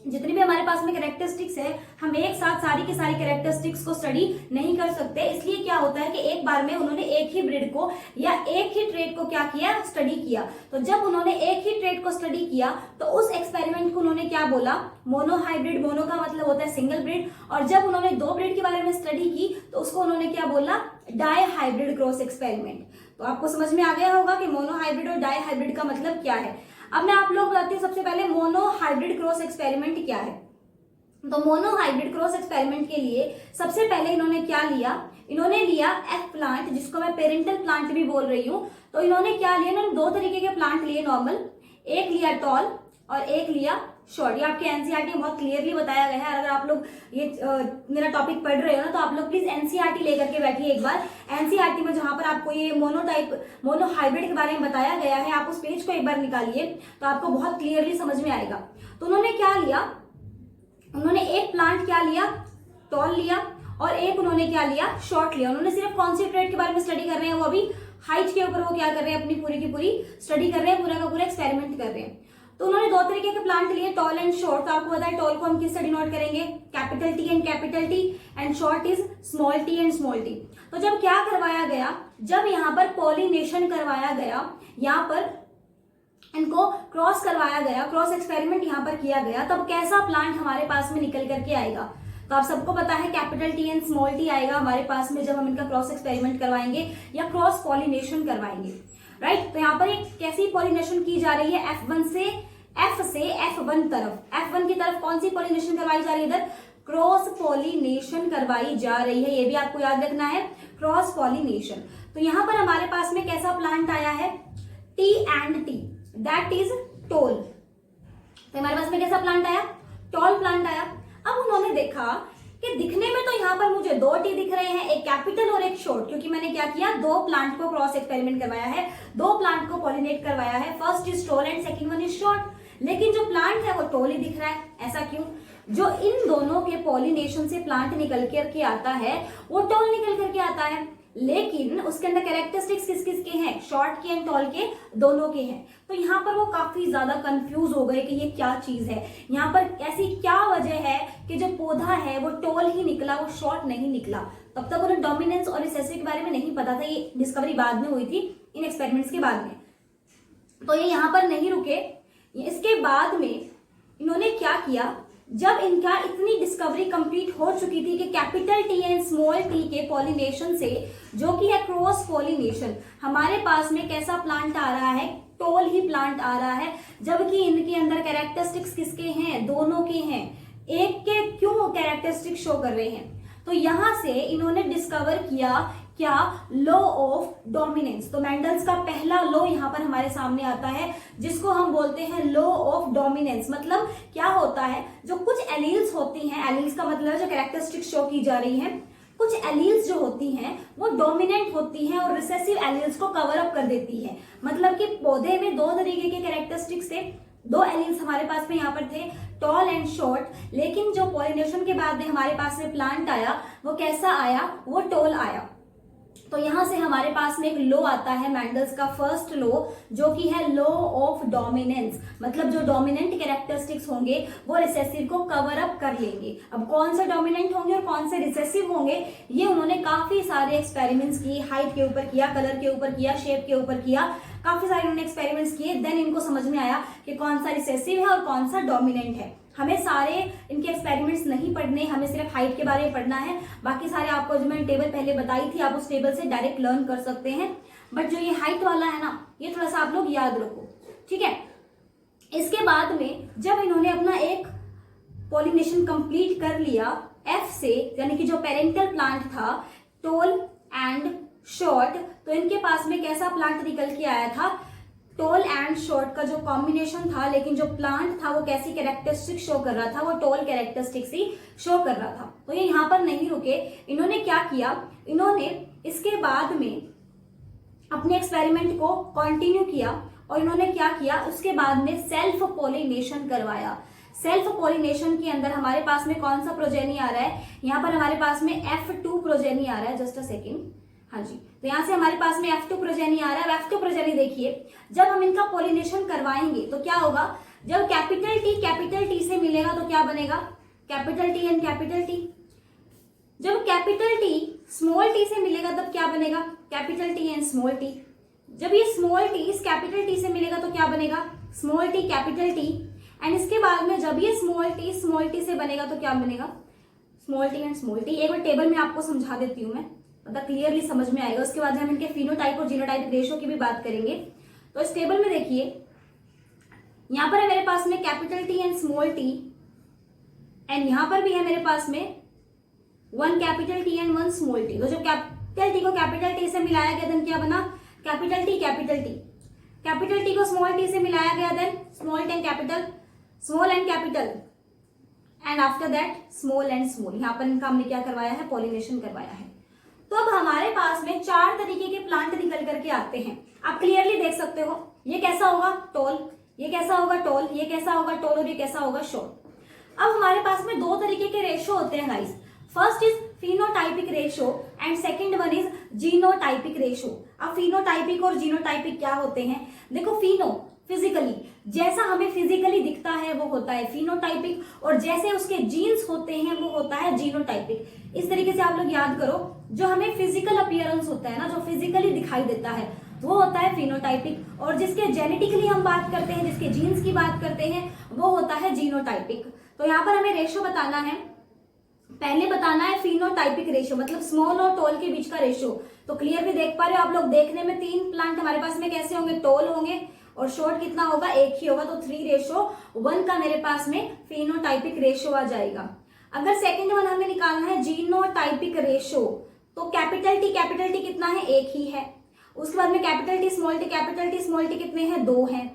जितनी भी हमारे पास में कैरेक्टरिस्टिक्स है, हम एक साथ सारी की सारी कैरेक्टरिस्टिक्स को स्टडी नहीं कर सकते। इसलिए क्या होता है कि एक बार में उन्होंने एक ही ब्रीड को या एक ही ट्रेट को क्या किया, स्टडी किया। तो जब उन्होंने एक ही ट्रेट को स्टडी किया तो उस एक्सपेरिमेंट को उन्होंने क्या बोला, मोनोहाइब्रिड। मोनो का मतलब होता है सिंगल ब्रीड, और जब उन्होंने दो ब्रीड के बारे में स्टडी की तो उसको उन्होंने क्या बोला, डाई हाइब्रिड क्रॉस एक्सपेरिमेंट। तो आपको समझ में आ गया होगा कि मोनोहाइब्रिड और डाई हाइब्रिड का मतलब क्या है। अब मैं आप लोग बताती हूँ सबसे पहले मोनोहाइब्रिड क्रॉस एक्सपेरिमेंट क्या है। तो मोनोहाइब्रिड क्रॉस एक्सपेरिमेंट के लिए सबसे पहले इन्होंने क्या लिया, इन्होंने लिया एफ प्लांट, जिसको मैं पेरेंटल प्लांट भी बोल रही हूँ। तो इन्होंने क्या लिया, इन्होंने दो तरीके के प्लांट लिए नॉर्मल, एक लिया टॉल और एक लिया शॉर्ट। ये आपके एनसीईआरटी में बहुत क्लियरली बताया गया है। अगर आप लोग ये मेरा टॉपिक पढ़ रहे हो ना, तो आप लोग प्लीज एनसीईआरटी लेकर के बैठिए एक बार। एनसीईआरटी में जहां पर आपको ये मोनोहाइब्रिड के बारे में बताया गया है, आप उस पेज को एक बार निकालिए तो आपको बहुत क्लियरली समझ में आएगा। तो उन्होंने क्या लिया, उन्होंने एक प्लांट क्या लिया, टॉल लिया, और एक उन्होंने क्या लिया, शॉर्ट लिया। उन्होंने सिर्फ कौन सी ट्रेड के बारे में स्टडी कर रहे हैं, वो अभी हाइट के ऊपर वो क्या कर रहे हैं, अपनी पूरी की पूरी स्टडी कर रहे हैं, पूरा का पूरा एक्सपेरिमेंट कर रहे हैं। तो उन्होंने दो तरीके के प्लांट लिए, टॉल एंड शॉर्ट। तो आपको पता है टॉल को हम किससे डिनोट करेंगे, capital T and capital T, and short is small t and small t. तो जब क्या करवाया गया, जब यहाँ पर पॉलिनेशन करवाया गया, यहाँ पर इनको क्रॉस करवाया गया, क्रॉस एक्सपेरिमेंट यहाँ पर किया गया, तब कैसा प्लांट हमारे पास में निकल करके आएगा। तो आप सबको पता है capital T and small T आएगा हमारे पास में जब हम इनका क्रॉस एक्सपेरिमेंट करवाएंगे या क्रॉस पॉलिनेशन करवाएंगे, राइट। तो यहाँ पर एक कैसी पॉलिनेशन की जा रही है, F1 से F1 तरफ, F1 की तरफ कौन सी पॉलिनेशन करवाई जा रही है, इधर क्रॉस पॉलिनेशन करवाई जा रही है। ये भी आपको याद रखना है, क्रॉस पॉलिनेशन। तो यहाँ पर हमारे पास में कैसा प्लांट आया है, T and T, that is toll. तो हमारे पास में कैसा प्लांट आया, टॉल प्लांट आया। अब उन्होंने देखा कि दिखने में तो यहाँ पर मुझे दो टी दिख रहे हैं, एक कैपिटल और एक शॉर्ट, क्योंकि मैंने क्या किया, दो प्लांट को क्रॉस एक्सपेरिमेंट करवाया है, दो प्लांट को पॉलिनेट करवाया है। First is tall and second one is short, लेकिन जो प्लांट है वो टॉल ही दिख रहा है। ऐसा क्यों, जो इन दोनों के पॉलिनेशन से प्लांट निकल करके आता है वो टॉल निकल करके आता है, लेकिन उसके अंदर कैरेक्टरिस्टिक्स किस किस के हैं, शॉर्ट के एंड टॉल के, दोनों के हैं। तो यहाँ पर वो काफी ज्यादा कंफ्यूज हो गए कि ये क्या चीज है, यहाँ पर ऐसी क्या वजह है कि जो पौधा है वो टॉल ही निकला, वो शॉर्ट नहीं निकला। तब तक उन्हें डोमिनेंस और रिसेसिव के बारे में नहीं पता था, ये डिस्कवरी बाद में हुई थी इन एक्सपेरिमेंट्स के बाद में। तो ये यहाँ पर नहीं रुके, इसके बाद में इन्होंने क्या किया, जब इनका इतनी डिस्कवरी कंप्लीट हो चुकी थी कि capital T and small T के पॉलिनेशन से, जो कि है क्रॉस पॉलिनेशन, हमारे पास में कैसा प्लांट आ रहा है, टॉल ही प्लांट आ रहा है, जबकि इनके अंदर कैरेक्टरिस्टिक्स किसके हैं, दोनों के हैं। एक के क्यों कैरेक्टरिस्टिक्स शो कर रहे हैं, तो यहां से इन्होंने डिस्कवर किया क्या, लॉ ऑफ डोमिनेंस। तो मेंडल्स का पहला लॉ यहाँ पर हमारे सामने आता है, जिसको हम बोलते हैं लॉ ऑफ डोमिनेंस। मतलब क्या होता है, जो कुछ एलील्स होती हैं, एलील्स का मतलब है जो कैरेक्टरिस्टिक्स शो की जा रही है, कुछ एलील्स जो होती हैं वो डोमिनेंट होती हैं और रिसेसिव एलील्स को कवर अप कर देती है। मतलब कि पौधे में दो तरीके के कैरेक्टरिस्टिक्स थे, दो एलील्स हमारे पास में यहाँ पर थे, टॉल एंड शॉर्ट, लेकिन जो पॉलिनेशन के बाद में हमारे पास में प्लांट आया वो कैसा आया, वो टॉल आया। तो यहां से हमारे पास में एक लॉ आता है, मेंडल्स का फर्स्ट लॉ, जो कि है लॉ ऑफ डोमिनेंस। मतलब जो डोमिनेंट कैरेक्टरिस्टिक्स होंगे वो रिसेसिव को कवर अप कर लेंगे। अब कौन से डोमिनेंट होंगे और कौन से रिसेसिव होंगे, ये उन्होंने काफी सारे एक्सपेरिमेंट्स किए, हाइट के ऊपर किया, कलर के ऊपर किया, शेप के ऊपर किया, काफी सारे उन्होंने एक्सपेरिमेंट्स किए। देन इनको समझ में आया कि कौन सा रिसेसिव है और कौन सा डोमिनेंट है। हमें सारे इनके एक्सपेरिमेंट्स नहीं पढ़ने, हमें सिर्फ हाइट के बारे में पढ़ना है। बाकी सारे आपको जो मैंने टेबल पहले बताई थी, आप उस टेबल से डायरेक्ट लर्न कर सकते हैं, बट जो ये हाइट वाला है ना, ये थोड़ा सा आप लोग याद रखो, ठीक है। इसके बाद में जब इन्होंने अपना एक पॉलिनेशन कंप्लीट कर लिया एफ से, यानी कि जो पेरेंटल प्लांट था टॉल एंड शॉर्ट, तो इनके पास में कैसा प्लांट निकल के आया था, टॉल एंड शॉर्ट का जो कॉम्बिनेशन था, लेकिन जो प्लांट था वो कैसी कैरेक्टरिस्टिक शो कर रहा था, वो टॉल कैरेक्टरिस्टिक्स ही शो कर रहा था। तो ये यहाँ पर नहीं रुके, इन्होंने क्या किया, इन्होंने इसके बाद में अपने एक्सपेरिमेंट को कंटिन्यू किया और इन्होंने क्या किया, उसके बाद में सेल्फ पॉलिनेशन करवाया। सेल्फ पॉलिनेशन के अंदर हमारे पास में कौन सा प्रोजेनी आ रहा है, यहाँ पर हमारे पास में F2 प्रोजेनी आ रहा है, जस्ट अ सेकेंड, हाँ जी। तो यहाँ से हमारे पास में F2 प्रोजेनी आ रहा है। F2 प्रोजेनी देखिए, जब हम इनका पॉलिनेशन करवाएंगे तो क्या होगा, जब कैपिटल टी से मिलेगा तो क्या बनेगा, capital T and capital T. जब कैपिटल टी स्मॉल टी से मिलेगा तब क्या बनेगा, capital T and small T. जब ये स्मॉल टी इस कैपिटल टी से मिलेगा तो क्या बनेगा, small T capital T. And इसके बाद में जब ये स्मॉल टी से बनेगा तो क्या बनेगा, small t and small T. एक बार टेबल में आपको समझा देती हूँ मैं, मतलब क्लियरली समझ में आएगा। उसके बाद हम इनके फिनोटाइप और जीनोटाइप रेशो की भी बात करेंगे। तो इस टेबल में देखिए, यहां पर है मेरे पास में capital T and small t, and यहां पर भी है मेरे पास में 1 capital T and 1 small t. तो जब कैपिटल टी को कैपिटल टी से मिलाया गया देन क्या बना, capital T capital T. Capital T को स्मॉल टी से मिलाया गया then small t and capital, small and capital, and after that small and small. यहां पर इनका हमने क्या करवाया है, पॉलिनेशन करवाया है। तो अब हमारे पास में 4 तरीके के प्लांट निकल करके आते हैं। आप क्लियरली देख सकते हो, ये कैसा होगा, टॉल, ये कैसा होगा, टॉल, ये कैसा होगा, टॉल, और ये कैसा होगा, शॉर्ट। अब हमारे पास में 2 तरीके के रेशो होते हैं guys. First is phenotypic ratio and second one is genotypic ratio. अब फिनोटाइपिक और जीनोटाइपिक क्या होते हैं, देखो फिनो फिजिकली, जैसा हमें फिजिकली दिखता है वो होता है फिनोटाइपिक, और जैसे उसके जीन्स होते हैं वो होता है जीनोटाइपिक। इस तरीके से आप लोग याद करो, जो हमें फिजिकल अपीयरेंस होता है ना, जो फिजिकली दिखाई देता है वो होता है फिनोटाइपिक, और जिसके जेनेटिकली हम बात करते हैं, जिसके जीन्स की बात करते हैं वो होता है जीनोटाइपिक। तो यहाँ पर हमें रेशो बताना है, पहले बताना है फिनोटाइपिक रेशो, मतलब स्मॉल और टॉल के बीच का रेशो। तो क्लियर भी देख पा रहे हो आप लोग, देखने में 3 प्लांट हमारे पास में कैसे होंगे, टॉल होंगे, और शॉर्ट कितना होगा, 1 ही होगा। तो 3:1 का मेरे पास में फिनोटाइपिक रेशो आ जाएगा। अगर सेकंड वन हमें निकालना है जीनोटाइपिक रेशो, तो कैपिटल टी कितना है, 1 ही है। उसके बाद में कैपिटल टी स्मॉल टी कितने हैं, 2 है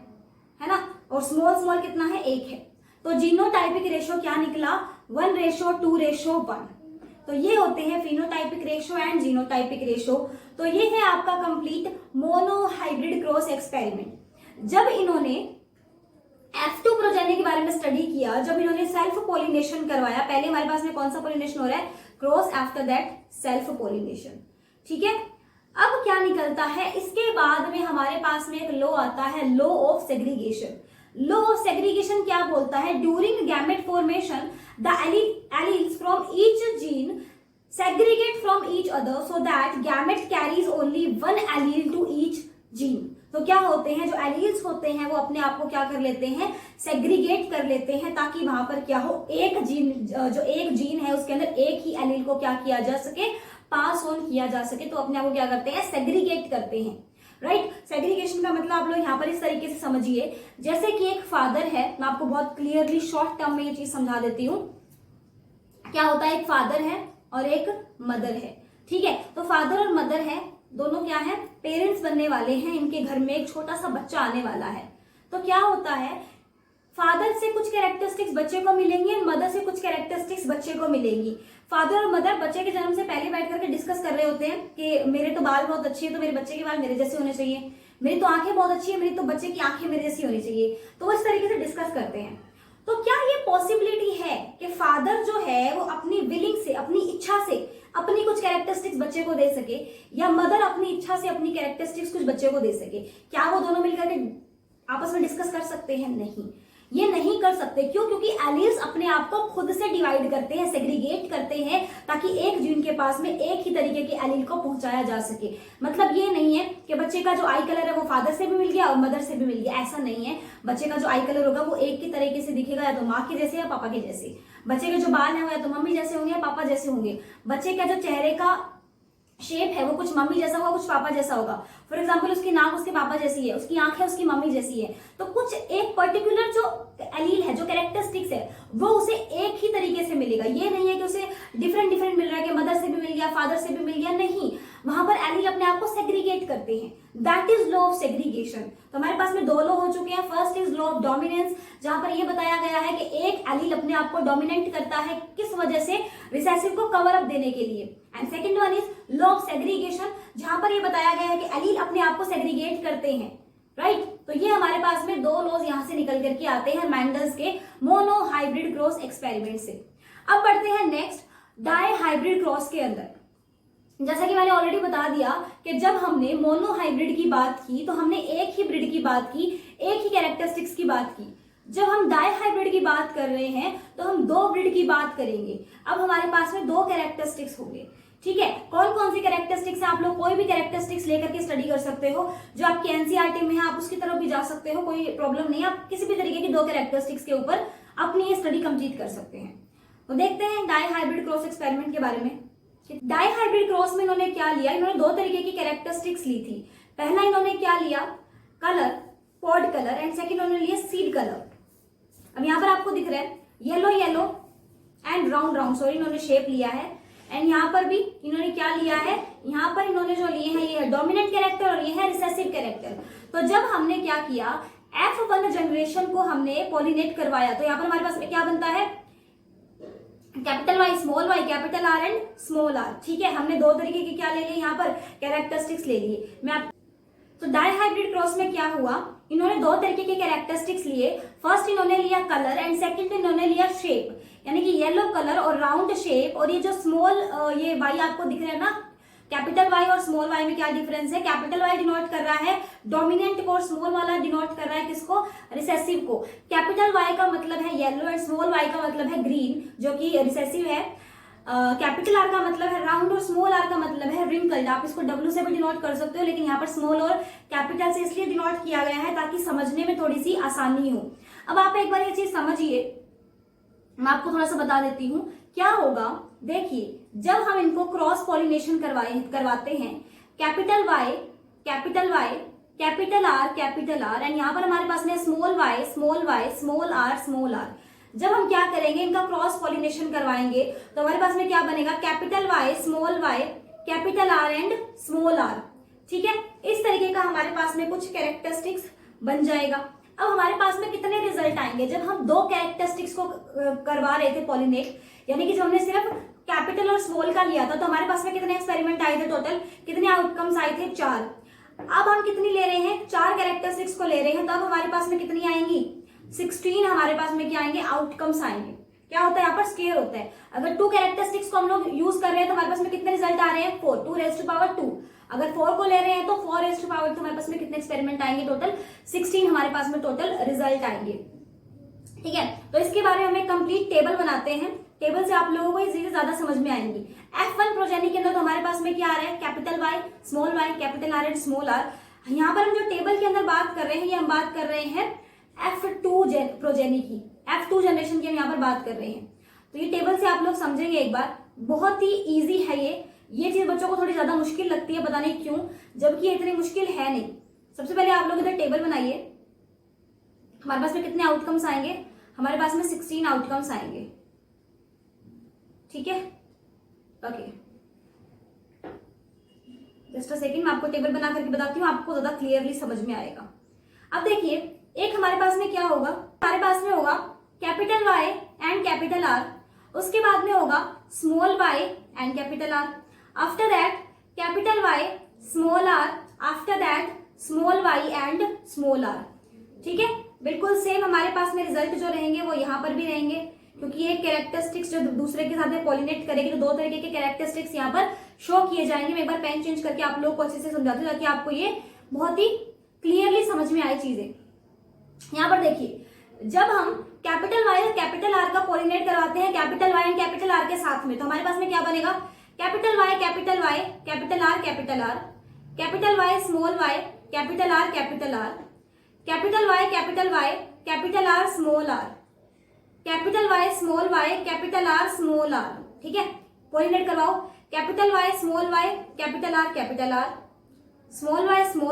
ना, और स्मॉल कितना है, 1 है। तो जीनोटाइपिक रेशो क्या निकला, 1:2:1। तो ये होते हैं phenotypic ratio and genotypic ratio. तो ये है आपका कंप्लीट मोनोहाइब्रिड क्रॉस एक्सपेरिमेंट। जब इन्होंने F2 प्रोजेनी के बारे में स्टडी किया, जब इन्होंने सेल्फ पोलिनेशन करवाया, पहले हमारे पास में कौन सा पोलिनेशन हो रहा है, cross, after that self pollination, ठीक है। अब क्या निकलता है, इसके बाद में हमारे पास में एक लॉ आता है, law of segregation. Law of segregation क्या बोलता है, during gamete formation the alleles from each gene segregate from each other so that gamete carries only 1 allele to each gene। तो क्या होते हैं, जो एलील्स होते हैं वो अपने आप को क्या कर लेते हैं, सेग्रीगेट कर लेते हैं, ताकि वहां पर क्या हो, एक जीन, जो एक जीन है उसके अंदर एक ही एलील को क्या किया जा सके, पास ऑन किया जा सके। तो अपने आप को क्या करते हैं, सेग्रीगेट करते हैं, राइट। सेग्रीगेशन का मतलब आप लोग यहाँ पर इस तरीके से समझिए, जैसे कि एक फादर है, मैं आपको बहुत क्लियरली शॉर्ट टर्म में ये चीज समझा देती हूँ। क्या होता है, एक फादर है और एक मदर है, ठीक है। तो फादर और मदर है, दोनों क्या है, पेरेंट्स बनने वाले हैं, इनके घर में एक छोटा सा बच्चा आने वाला है। तो क्या होता है, फादर से कुछ कैरेक्टरिस्टिक्स बच्चे को मिलेंगी और मदर से कुछ कैरेक्टरिस्टिक्स बच्चे को मिलेंगी। फादर और मदर बच्चे के जन्म से पहले बैठ करके डिस्कस कर रहे होते हैं कि मेरे तो बाल बहुत अच्छे हैं, तो मेरे बच्चे के बाल मेरे जैसे होने चाहिए, मेरी तो आंखें बहुत अच्छी है, मेरी तो बच्चे की आंखें मेरे जैसी होनी चाहिए। तो वो इस तरीके से डिस्कस करते हैं। तो क्या ये पॉसिबिलिटी है कि फादर जो है वो अपनी विलिंग से, अपनी इच्छा से अपनी कुछ कैरेक्टरिस्टिक्स बच्चे को दे सके, या मदर अपनी इच्छा से अपनी कैरेक्टरिस्टिक्स कुछ बच्चे को दे सके? क्या वो दोनों मिलकर के आपस में डिस्कस कर सकते हैं? नहीं, ये नहीं कर सकते। क्यों? क्योंकि एलील्स अपने आप को खुद से डिवाइड करते हैं, सेग्रीगेट करते हैं, ताकि एक जीन के पास में एक ही तरीके के एलील को पहुंचाया जा सके। मतलब ये नहीं है कि बच्चे का जो आई कलर है वो फादर से भी मिल गया और मदर से भी मिल गया, ऐसा नहीं है। बच्चे का जो आई कलर होगा वो एक ही तरीके से दिखेगा, या तो माँ के जैसे या पापा के जैसे। बच्चे के जो बाल है वो या तो मम्मी जैसे होंगे या पापा जैसे होंगे। बच्चे का जो चेहरे का शेप है वो कुछ मम्मी जैसा होगा, कुछ पापा जैसा होगा। फॉर एग्जाम्पल, उसकी नाक उसके पापा जैसी है, उसकी आंखें उसकी मम्मी जैसी है। तो कुछ एक पर्टिकुलर जो एलील है, जो कैरेक्टरिस्टिक्स है, वो उसे एक ही तरीके से मिलेगा। ये नहीं है कि उसे डिफरेंट मिल रहा है कि मदर से भी मिल गया, फादर से भी मिल गया, नहीं। वहां पर एलील अपने आप को सेग्रीगेट करते हैं। That is law of segregation. तो हमारे पास में 2 लॉ हो चुके हैं। First is law of dominance, जहां पर यह बताया गया है कि एक एलील अपने आप को डोमिनेट करता है, किस वजह से? रिसेसिव को कवर अप देने के लिए। And second one is law of segregation, जहां पर यह बताया गया है कि एलील अपने आप को सेग्रीगेट करते हैं, राइट। तो ये हमारे पास में 2 लॉज यहां से निकल करके आते हैं मैंडल्स के मोनोहाइब्रिड क्रॉस एक्सपेरिमेंट से। अब बढ़ते हैं नेक्स्ट डाईहाइब्रिड क्रॉस के अंदर। जैसा कि मैंने ऑलरेडी बता दिया कि जब हमने मोनोहाइब्रिड की बात की तो हमने एक ही ब्रिड की बात की, एक ही कैरेक्टरिस्टिक्स की बात की। जब हम डाई हाइब्रिड की बात कर रहे हैं तो हम दो ब्रीड की बात करेंगे। अब हमारे पास में दो कैरेक्टरिस्टिक्स होंगे, ठीक है। कौन कौन सी कैरेक्टरिस्टिक्स है, आप लोग कोई भी कैरेक्टरिस्टिक्स लेकर के स्टडी कर सकते हो, जो आपकी एनसीईआरटी में है आप उसकी तरफ भी जा सकते हो, कोई प्रॉब्लम नहीं है। आप किसी भी तरीके की दो कैरेक्टरिस्टिक्स के ऊपर अपनी ये स्टडी कंप्लीट कर सकते हैं। तो देखते हैं डाई हाइब्रिड क्रॉस एक्सपेरिमेंट के बारे में। डाई हाइब्रिड क्रॉस में इन्होंने क्या लिया, इन्होंने दो तरीके की कैरेक्टरिस्टिक्स ली थी। पहला इन्होंने क्या लिया, colour, pod colour, and second इन्होंने लिया सीड कलर। अब यहाँ पर आपको दिख रहा है yellow yellow and round round, sorry इन्होंने शेप लिया है। एंड यहाँ पर भी इन्होंने क्या लिया है, यहाँ पर इन्होंने जो लिए हैं ये है डोमिनेंट कैरेक्टर और ये है रिसेसिव कैरेक्टर। तो जब हमने क्या किया, F1 जनरेशन को हमने पॉलिनेट करवाया, तो यहाँ पर हमारे पास में क्या बनता है, capital Y small y, capital R and small r, ठीक है। हमने दो तरीके के क्या ले लिए यहाँ पर कैरेक्टरिस्टिक्स ले लिए। तो डाई हाइब्रिड क्रॉस में क्या हुआ, इन्होंने दो तरीके के कैरेक्टरिस्टिक्स लिए। फर्स्ट इन्होंने लिया कलर एंड सेकंड इन्होंने लिया शेप, यानी कि येलो कलर और राउंड शेप। और ये जो स्मॉल ये वाई आपको दिख रहा है ना, कैपिटल वाई और स्मॉल वाई में क्या डिफरेंस है, कैपिटल वाई डिनोट कर रहा है डोमिनेंट को और स्मॉल वाला डिनोट कर रहा है किसको, रिसेसिव को। कैपिटल वाई का मतलब है येलो एंड स्मॉल वाई का मतलब है ग्रीन, जो कि रिसेसिव है। कैपिटल आर का मतलब है राउंड और स्मॉल आर का मतलब है रिंकल्ड। आप इसको डब्ल्यू से भी डिनोट कर सकते हो, लेकिन यहाँ पर स्मॉल और कैपिटल से इसलिए डिनोट किया गया है ताकि समझने में थोड़ी सी आसानी हो। अब आप एक बार ये चीज समझिए, मैं आपको थोड़ा सा बता देती हूँ क्या होगा। देखिए, जब हम इनको क्रॉस पॉलिनेशन करवाते हैं, capital Y capital Y, capital R and यहाँ पर हमारे पास में स्मॉल वाई स्मॉल आर। जब हम क्या करेंगे, इनका क्रॉस पॉलिनेशन करवाएंगे तो हमारे पास में क्या बनेगा, capital Y capital R and small r, ठीक है। इस तरीके का हमारे पास में कुछ कैरेक्टरिस्टिक्स बन जाएगा। अब हमारे पास में कितने रिजल्ट आएंगे, जब हम दो कैरेक्टरिस्टिक्स को करवा रहे थे पॉलिनेट, यानी कि जब हमने सिर्फ कैपिटल और स्मॉल का लिया था, तो हमारे पास में कितने एक्सपेरिमेंट आए थे, टोटल कितने आउटकम्स आए थे, 4। अब हम कितनी ले रहे हैं, 4 कैरेक्टरिस्टिक्स को ले रहे हैं, तब हमारे पास में कितनी आएंगी, 16 हमारे पास में क्या आएंगे, आउटकम्स आएंगे। क्या होता है यहाँ पर, स्केयर होता है। अगर 2 कैरेक्टरिस्टिक्स को हम लोग यूज कर रहे हैं तो हमारे पास में कितने रिजल्ट आ रहे हैं, 4, 2 raised to power 2। अगर 4 को ले रहे हैं तो 4 raised to power 2, हमारे पास में कितने एक्सपेरिमेंट आएंगे, टोटल 16 हमारे पास में टोटल रिजल्ट आएंगे, ठीक है। तो इसके बारे में हम एक कंप्लीट टेबल बनाते हैं, टेबल से आप लोगों को ये चीजें ज्यादा समझ में आएंगी। F1 प्रोजेनी के अंदर तो हमारे पास में क्या आ रहा है, capital Y capital R and small r. यहाँ पर हम जो टेबल के अंदर बात कर रहे हैं, ये हम बात कर रहे हैं F2 प्रोजेनी की, F2 जनरेशन की हम यहाँ पर बात कर रहे हैं। तो ये टेबल से आप लोग समझेंगे एक बार, बहुत ही इजी है ये चीज बच्चों को थोड़ी ज्यादा मुश्किल लगती है, पता नहीं क्यों, जबकि इतनी मुश्किल है नहीं। सबसे पहले आप लोग इधर टेबल बनाइए, हमारे पास में कितने आउटकम्स आएंगे, हमारे पास में 16 आउटकम्स आएंगे, ठीक है। ओके, जस्ट अ सेकंड, मैं आपको टेबल बना करके बताती हूँ, आपको ज्यादा क्लियरली समझ में आएगा। अब देखिए, एक हमारे पास में क्या होगा, हमारे पास में होगा capital Y and capital R, उसके बाद में होगा small y and capital R, after that capital Y small r, after that small y and small r, ठीक है। बिल्कुल सेम हमारे पास में रिजल्ट जो रहेंगे वो यहाँ पर भी रहेंगे, क्योंकि ये कैरेक्टरिस्टिक्स जो दूसरे के साथ में पॉलिनेट करेगी तो दो तरीके के कैरेक्टरिस्टिक्स यहाँ पर शो किए जाएंगे। मैं एक बार पेन चेंज करके आप लोगों को अच्छे से समझाती हूँ ताकि आपको ये बहुत ही क्लियरली समझ में आए चीजें। यहाँ पर देखिए, जब हम कैपिटल वाई और कैपिटल आर का पॉलिनेट करवाते हैं capital Y and capital R के साथ में, तो हमारे पास में क्या बनेगा, capital Y capital R, capital Y small y capital R, capital Y capital R small r, capital Y small y capital R small r, ठीक है। पॉलिनेट करवाओ, capital Y small y capital R, small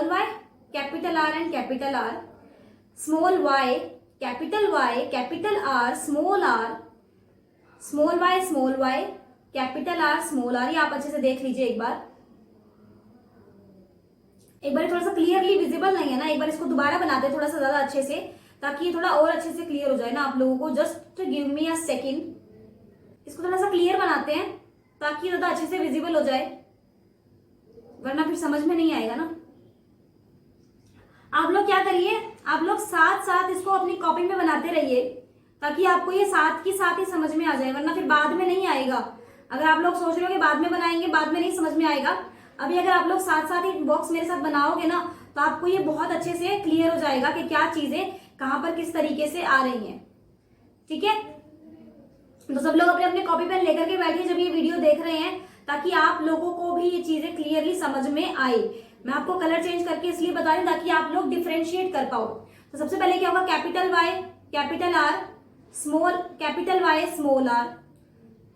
y capital R and capital R, small y capital R small r, small y capital R small r. ये आप अच्छे से देख लीजिए एक बार थोड़ा सा क्लियरली विजिबल नहीं है ना, एक बार इसको दोबारा बनाते हैं थोड़ा सा ज्यादा अच्छे से, ताकि ये थोड़ा और अच्छे से क्लियर हो जाए ना आप लोगों को। Just give me a second, इसको थोड़ा सा क्लियर बनाते हैं ताकि ज्यादा अच्छे से विजिबल हो जाए, वरना फिर समझ में नहीं आएगा ना। आप लोग क्या करिए, आप लोग साथ साथ इसको अपनी कॉपी में बनाते रहिए ताकि आपको ये साथ की साथ ही समझ में आ जाए, वरना फिर बाद में नहीं आएगा। अगर आप लोग सोच रहे हो कि बाद में बनाएंगे, बाद में नहीं समझ में आएगा। अभी अगर आप लोग साथ साथ ही बॉक्स मेरे साथ बनाओगे ना, तो आपको ये बहुत अच्छे से क्लियर हो जाएगा कि क्या चीजें कहां पर किस तरीके से आ रही हैं। ठीक है, तो सब लोग अपने अपने कॉपी पेन लेकर के बैठिए जब ये वीडियो देख रहे हैं, ताकि आप लोगों को भी ये चीजें क्लियरली समझ में आए। मैं आपको कलर चेंज करके इसलिए बता रही हूँ ताकि आप लोग डिफरेंशिएट कर पाओ। तो सबसे पहले क्या होगा, capital Y capital R, small capital Y small r,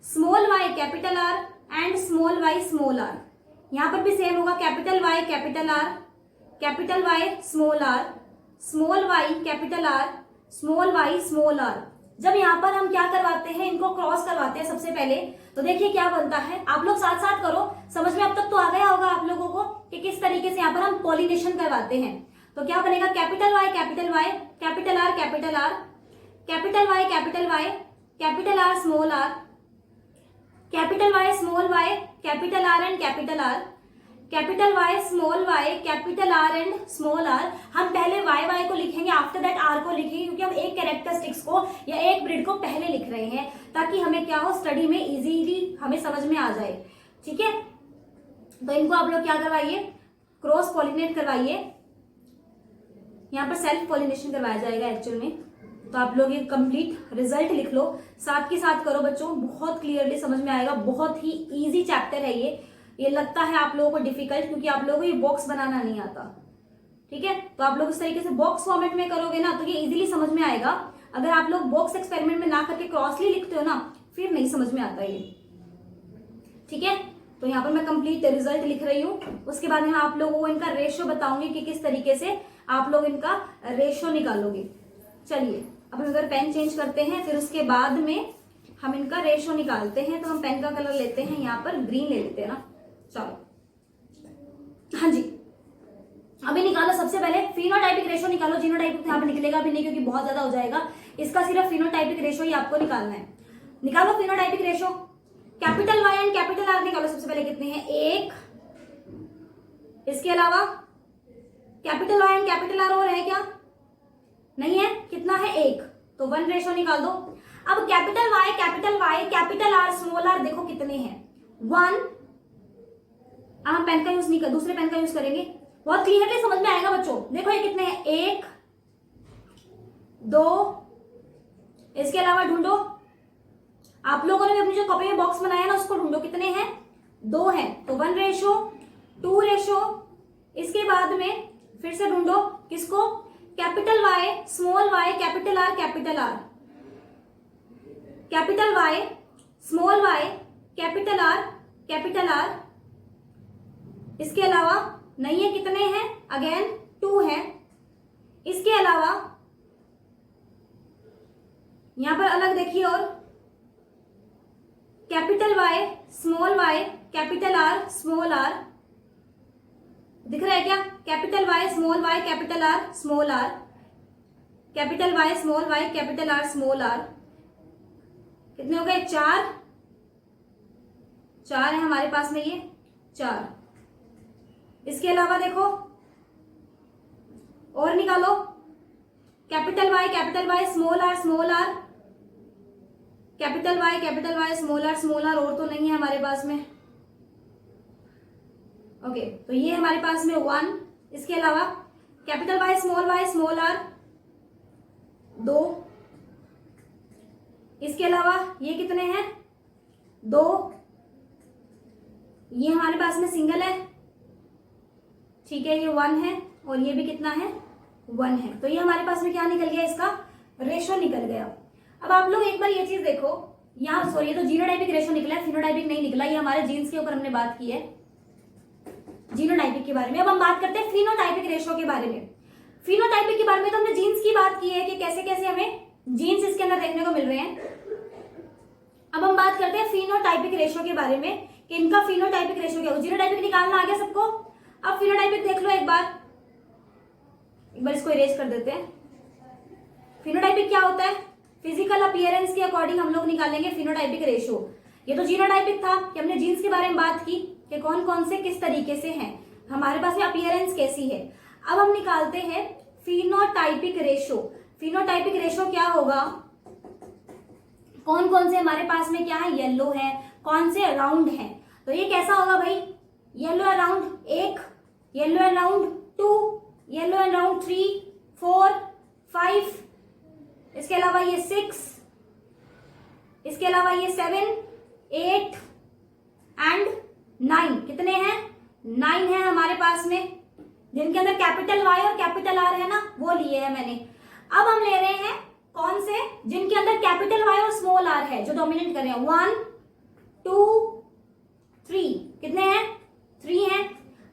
small y capital R and small y small r. यहां पर भी सेम होगा, capital Y capital R, capital Y small r, small y capital R, small y small r. जब यहाँ पर हम क्या करवाते हैं, इनको क्रॉस करवाते हैं सबसे पहले, तो देखिए क्या बनता है। आप लोग साथ साथ करो, समझ में अब तक तो आ गया होगा आप लोगों को कि किस तरीके से यहाँ पर हम पॉलिनेशन करवाते हैं। तो क्या बनेगा, capital Y capital Y, capital R capital R, capital Y capital Y, capital R small r, capital Y small y, capital R and capital R, capital Y small y, capital R and small r. हम पहले Y Y को लिखेंगे, after that are को लिखेंगे, क्योंकि हम एक characteristics को या एक ब्रीड को पहले लिख रहे हैं, ताकि हमें क्या हो, स्टडी में इजीली हमें समझ में आ जाए। ठीक है, तो इनको आप लोग क्या करवाइए, क्रॉस पॉलिनेट करवाइए। यहाँ पर सेल्फ पॉलिनेशन करवाया जाएगा एक्चुअल में। तो आप लोग ये कंप्लीट रिजल्ट लिख लो, साथ के साथ करो बच्चों, बहुत क्लियरली समझ में आएगा। बहुत ही इजी चैप्टर है ये लगता है आप लोगों को डिफिकल्ट, क्योंकि आप लोगों को ये बॉक्स बनाना नहीं आता। ठीक है, तो आप लोग इस तरीके से बॉक्स फॉर्मेट में करोगे ना, तो ये इजीली समझ में आएगा। अगर आप लोग बॉक्स एक्सपेरिमेंट में ना करके क्रॉसली लिखते हो ना, फिर नहीं समझ में आता ये। ठीक है, तो यहाँ पर मैं कंप्लीट रिजल्ट लिख रही हूँ। उसके बाद में आप लोगों को इनका रेशियो बताऊंगी कि किस तरीके से आप लोग इनका रेशियो निकालोगे। चलिए अब हम अगर पेन चेंज करते हैं, फिर उसके बाद में हम इनका रेशियो निकालते हैं। तो हम पेन का कलर लेते हैं, यहाँ पर ग्रीन ले लेते हैं ना। चलो हाँ जी, अभी निकालो। सबसे पहले फिनोटाइपिक रेशियो निकालो। जीनोटाइपिक यहाँ पे निकलेगा भी नहीं, क्योंकि बहुत ज्यादा हो जाएगा। इसका सिर्फ फिनोटाइपिक रेशियो ही आपको निकालना है। निकालो phenotypic ratio. Capital Y and capital R निकालो। सबसे पहले कितने हैं, एक। इसके अलावा capital Y and capital R और है क्या, नहीं है, कितना है, एक। तो 1 रेशियो निकाल दो। अब capital Y capital R small r देखो कितने हैं, 1। अब हम पेन का यूज नहीं कर, दूसरे पेन का यूज करेंगे, बहुत क्लियरली समझ में आएगा बच्चों। देखो ये कितने हैं, 1 2। इसके अलावा ढूंढो, आप लोगों ने भी अपनी जो कॉपी में बॉक्स बनाया ना, उसको ढूंढो कितने हैं, 2 हैं। तो 1 रेशो 2 रेशो। इसके बाद में फिर से ढूंढो किसको, capital Y small y capital R capital R, capital Y small y capital R capital R. इसके अलावा नहीं है, कितने हैं, अगेन 2 है। इसके अलावा यहां पर अलग देखिए, और capital Y small y capital R small r, दिख रहा है क्या, capital Y small y capital R small r, capital Y small y capital R small r. कितने हो गए, 4 है हमारे पास में, ये 4। इसके अलावा देखो और निकालो, capital Y small r small r, capital Y small r और तो नहीं है हमारे पास में। ओके, तो ये हमारे पास में 1। इसके अलावा कैपिटल वाई स्मॉल आर 2। इसके अलावा ये कितने हैं, 2। ये हमारे पास में सिंगल है, ठीक है, ये 1 है, और ये भी कितना है, 1 है। तो ये हमारे पास में क्या निकल गया, इसका रेशो निकल गया। अब आप लोग एक बार ये चीज देखो, यहाँ सॉरी, ये तो जीनोटाइपिक रेशो निकला है, फिनोटाइपिक नहीं निकला। ये हमारे जीन्स के ऊपर हमने बात की है, जीनोटाइपिक के बारे में। अब हम बात करते हैं फिनोटाइपिक रेशो के बारे में। फिनोटाइपिक के बारे में तो हमने जीन्स की बात की है कि कैसे कैसे हमें जीन्स इसके अंदर देखने को मिल रहे हैं। अब हम बात करते हैं फिनोटाइपिक रेशो के बारे में कि इनका फिनोटाइपिक रेशो क्या हो। जीनोटाइपिक निकालना आ गया सबको। अब फिनोटाइपिक देख लो एक बार इसको इरेज कर देते हैं। फिनोटाइपिक क्या होता है, फिजिकल अपीयरेंस के अकॉर्डिंग हम लोग निकालेंगे फिनोटाइपिक रेशो। ये तो जीनोटाइपिक था कि हमने जीन्स के बारे में बात की कि कौन कौन से किस तरीके से हैं, हमारे पास में अपीयरेंस कैसी है। अब हम निकालते हैं फिनोटाइपिक रेशो। फिनोटाइपिक रेशो क्या होगा, कौन कौन से हमारे पास में क्या है, येलो है, कौन से राउंड है। तो ये कैसा होगा भाई, yellow around 1, yellow around 2, yellow around 3, 4, 5, इसके अलावा ये 6, इसके अलावा ये 7, 8 एंड 9। कितने हैं? 9 है हमारे पास में, जिनके अंदर कैपिटल वाई और कैपिटल आर है ना, वो लिए हैं मैंने। अब हम ले रहे हैं कौन से? जिनके अंदर कैपिटल वाई और स्मॉल आर है, जो डोमिनेट कर रहे हैं। 1, 2, 3। कितने हैं? 3 हैं।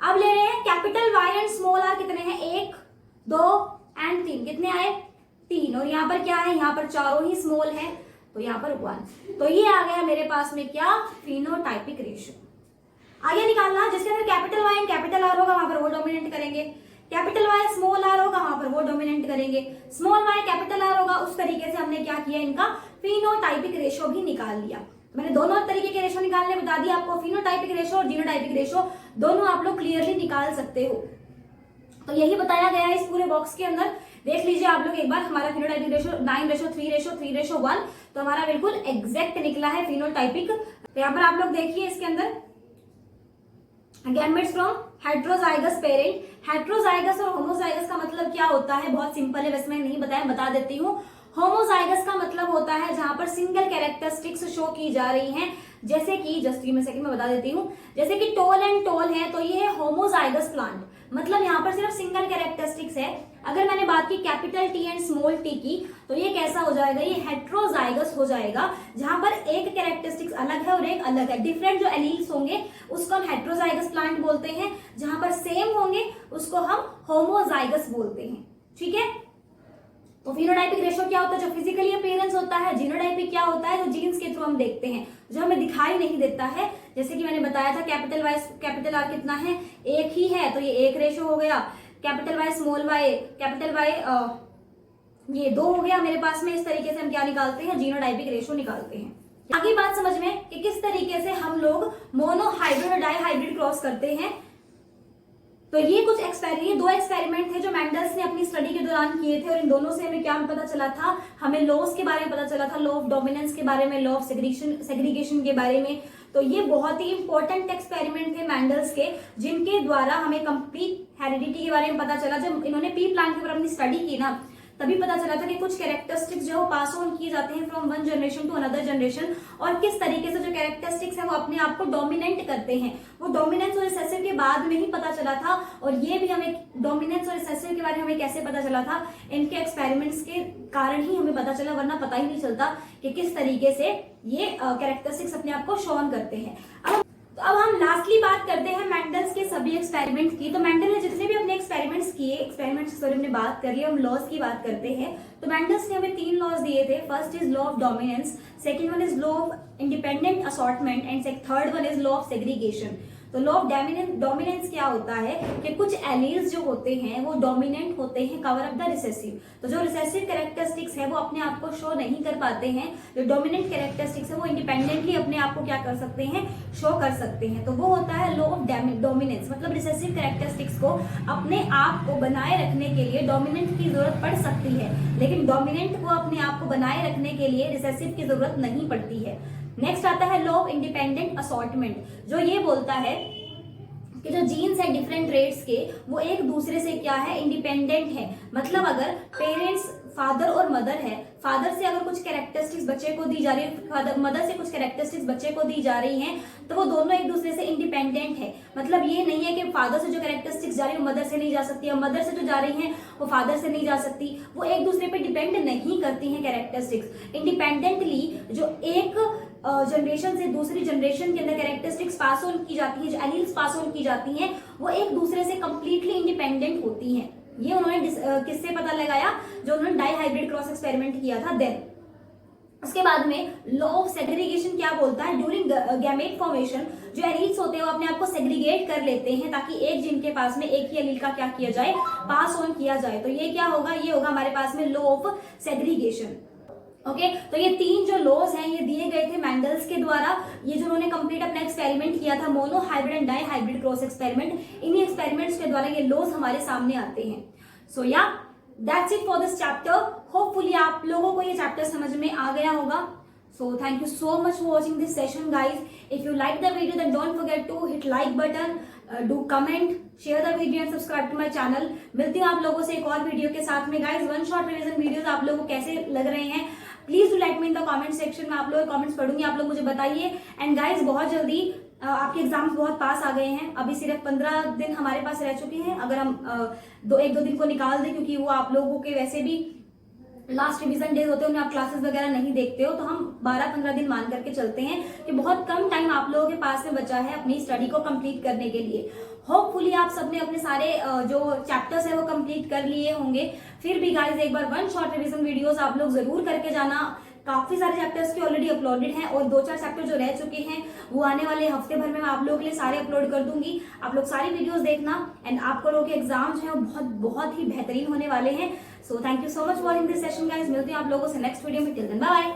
अब ले रहे हैं capital Y and small r. कितने हैं? 1, 2 एंड 3। कितने आए? 3। और यहाँ पर क्या है? यहाँ पर चारों ही स्मॉल है, तो यहाँ पर 1। तो ये आ गया मेरे पास में क्या? Phenotypic ratio. आगे निकालना, जिसके अंदर capital Y and capital R होगा वहां पर वो डोमिनेट करेंगे, कैपिटल वाई स्मॉल आर होगा वहां पर वो डोमिनेट करेंगे, स्मॉल वाई कैपिटल आर होगा। उस तरीके से हमने क्या किया? इनका फिनोटाइपिक रेशियो भी निकाल लिया। मैंने दोनों तरीके के रेशियो निकालने बता दिया आपको, फिनोटाइपिक रेशियो और जीनोटाइपिक रेशियो दोनों आप लोग क्लियरली निकाल सकते हो। तो यही बताया गया है इस पूरे बॉक्स के अंदर। देख लीजिए आप लोग एक बार, हमारा फिनोटाइपिक रेशियो 9:3:3:1, तो हमारा बिल्कुल एग्जैक्ट निकला है फिनोटाइपिक। तो यहाँ पर आप लोग देखिए इसके अंदर gametes from heterozygous parent. Heterozygous और होमोजाइगस का मतलब क्या होता है? बहुत सिंपल है, वैसे मैं नहीं बताया, बता देती हूँ। होमोजाइगस का मतलब होता है जहां पर सिंगल कैरेक्टरिस्टिक्स शो की जा रही हैं, जैसे कि जस्ट में सेकंड में बता देती हूँ, जैसे कि टोल एंड टोल है, तो ये है होमोजाइगस प्लांट, मतलब यहाँ पर सिर्फ सिंगल कैरेक्टरिस्टिक्स है। अगर मैंने बात की capital T and small T की, तो ये कैसा हो जाएगा? ये हेट्रोजाइगस हो जाएगा, जहां पर एक कैरेक्टरिस्टिक्स अलग है और एक अलग है। डिफरेंट जो एलील्स होंगे उसको हम हेट्रोजाइगस प्लांट बोलते हैं, जहां पर सेम होंगे उसको हम होमोजाइगस बोलते हैं। ठीक है। तो फिनोटाइपिक रेशियो क्या होता है? जो फिजिकली अपीयरेंस होता है। जीनोटाइपिक क्या होता है? जो जीन्स के थ्रू हम देखते हैं, जो हमें दिखाई नहीं देता है। जैसे कि मैंने बताया था कैपिटल वाई कैपिटल आर कितना है? 1 ही है, तो ये 1 रेशियो हो गया। Capital Y small y capital Y ये 2 हो गया मेरे पास में। इस तरीके से हम क्या निकालते हैं? जीनोटाइपिक रेशियो निकालते हैं। आगे बात समझ में कि किस तरीके से हम लोग मोनोहाइब्रिड और डाईहाइब्रिड क्रॉस करते हैं। तो ये कुछ ये 2 एक्सपेरिमेंट थे जो मैंडल्स ने अपनी स्टडी के दौरान किए थे, और इन दोनों से हमें क्या पता चला था? हमें लॉस के बारे में पता चला था, लॉ ऑफ डोमिनेंस के बारे में, लॉ ऑफ सेग्रीगेशन के बारे में। तो ये बहुत ही इंपॉर्टेंट एक्सपेरिमेंट थे मैंडल्स के, जिनके द्वारा हमें कंप्लीट हेरिडिटी के बारे में पता चला। जब इन्होंने पी प्लांट के ऊपर अपनी स्टडी की ना, तभी पता चला था कि कुछ कैरेक्टरिस्टिक्स जो पास ऑन किए जाते हैं from one generation to another generation, और किस तरीके से जो कैरेक्टरिस्टिक्स है वो अपने आप को डोमिनेंट करते हैं। वो डोमिनेंस और रिसेसिव के बाद में ही पता चला था, और ये भी हमें डोमिनेंस और रिसेसिव के बारे में हमें कैसे पता चला था? इनके एक्सपेरिमेंट्स के कारण ही हमें पता चला, वरना पता ही नहीं चलता कि किस तरीके से ये कैरेक्टरिस्टिक्स अपने आप को शोन करते हैं। अब हम लास्टली बात करते हैं मैंडल्स के सभी एक्सपेरिमेंट की। तो मैंडल ने जितने भी अपने एक्सपेरिमेंट्स किए, एक्सपेरिमेंट्स की हमने बात कर ली, हम लॉज की बात करते हैं। तो मैंडल्स ने हमें 3 लॉज दिए थे। First is law of dominance, second one is law of independent assortment, and third one is law of segregation. तो लॉ ऑफ डोमिनेंस क्या होता है कि कुछ एलील्स जो होते हैं वो डोमिनेंट होते हैं कवर अप द रिसेसिव। तो जो रिसेसिव कैरेक्टरिस्टिक्स है वो अपने आप को शो नहीं कर पाते हैं, जो डोमिनेंट कैरेक्टरिस्टिक्स है वो इंडिपेंडेंटली अपने आप को क्या कर सकते हैं? शो कर सकते हैं। तो वो होता है लॉ ऑफ डोमिनेंस, मतलब रिसेसिव कैरेक्टरिस्टिक्स को अपने आप को बनाए रखने के लिए डोमिनेंट की जरूरत पड़ सकती है, लेकिन डोमिनेंट को अपने आप को बनाए रखने के लिए रिसेसिव की जरूरत नहीं पड़ती है। नेक्स्ट आता है लॉ ऑफ इंडिपेंडेंट असॉर्टमेंट, जो ये बोलता है कि जो जीन्स है डिफरेंट रेट्स के, वो एक दूसरे से क्या है? इंडिपेंडेंट है। मतलब अगर पेरेंट्स फादर और मदर है, फादर से अगर कुछ कैरेक्टरिस्टिक्स बच्चे को दी जा रही है, मदर से कुछ कैरेक्टरिस्टिक्स बच्चे को दी जा रही हैं, तो वो दोनों एक दूसरे से इंडिपेंडेंट है। मतलब ये नहीं है कि फादर से जो कैरेक्टरिस्टिक्स जा रही है वो मदर से नहीं जा सकती, और मदर से जो जा रही हैं वो फादर से नहीं जा सकती। वो एक दूसरे पे डिपेंड नहीं करती हैं कैरेक्टरिस्टिक्स। इंडिपेंडेंटली जो एक जनरेशन से दूसरी जनरेशन के अंदर कैरेक्टरिस्टिक्स पास ऑन की जाती है, जो एलील्स पास ऑन की जाती हैं, वो एक दूसरे से कंप्लीटली इंडिपेंडेंट होती हैं। ये उन्होंने किससे पता लगाया? जो उन्होंने डाईहाइब्रिड क्रॉस एक्सपेरिमेंट किया था देन। उसके बाद में लॉ ऑफ सेग्रीगेशन क्या बोलता है? ड्यूरिंग गैमेट फॉर्मेशन जो एलील्स होते हैं वो अपने आप को सेग्रीगेट कर लेते हैं, ताकि एक जीन के पास में एक ही एलील का क्या किया जाए? पास ऑन किया जाए। तो ये क्या होगा? ये होगा हमारे पास में लॉ ऑफ सेग्रीगेशन। ओके, तो ये 3 जो लॉज हैं ये दिए गए थे मैंडल्स के द्वारा। ये जो उन्होंने कंप्लीट अपना एक्सपेरिमेंट किया था, monohybrid and dihybrid cross experiment, इन्हीं एक्सपेरिमेंट्स के द्वारा ये लॉज हमारे सामने आते हैं। सो या that's it for this chapter. Hopefully आप लोगों को ये चैप्टर समझ में आ गया होगा। So thank you so much for watching this session, guys. If you like the video, then don't forget to hit like button, do comment, share the video and subscribe to my channel. मिलती हूँ आप लोगों से एक और video के साथ में, guys. One shot revision videos आप लोगों को कैसे लग रहे हैं, please do let me in the comment section में. आप लोग कमेंट्स पढ़ूंगी, आप लोग मुझे बताइए. एंड गाइज बहुत जल्दी आपके एग्जाम्स बहुत पास आ गए हैं. अभी सिर्फ 15 दिन हमारे पास रह चुके हैं. अगर हम एक दो दिन को निकाल दें, क्योंकि वो आप लोगों के वैसे भी लास्ट रिवीजन डेज होते हैं, उन्हें आप क्लासेस वगैरह नहीं देखते हो, तो हम 12-15 दिन मान करके चलते हैं कि बहुत कम टाइम आप लोगों के पास में बचा है अपनी स्टडी को कंप्लीट करने के लिए. होपफुली आप सबने अपने सारे जो चैप्टर्स है वो कंप्लीट कर लिए होंगे. फिर भी गाइज एक बार वन शॉट रिवीजन वीडियोस आप लोग जरूर करके जाना. काफी सारे चैप्टर्स के ऑलरेडी अपलोडेड हैं और 2-4 चैप्टर जो रह चुके हैं वो आने वाले हफ्ते भर में मैं आप लोगों के लिए सारे अपलोड कर दूंगी. आप लोग सारी वीडियोस देखना. एंड आप लोगों के एग्जाम्स हैं वो बहुत बहुत ही बेहतरीन होने वाले हैं. So thank you so much for watching this session, guys. मिलते हैं आप लोगों से नेक्स्ट वीडियो में. Till then bye bye.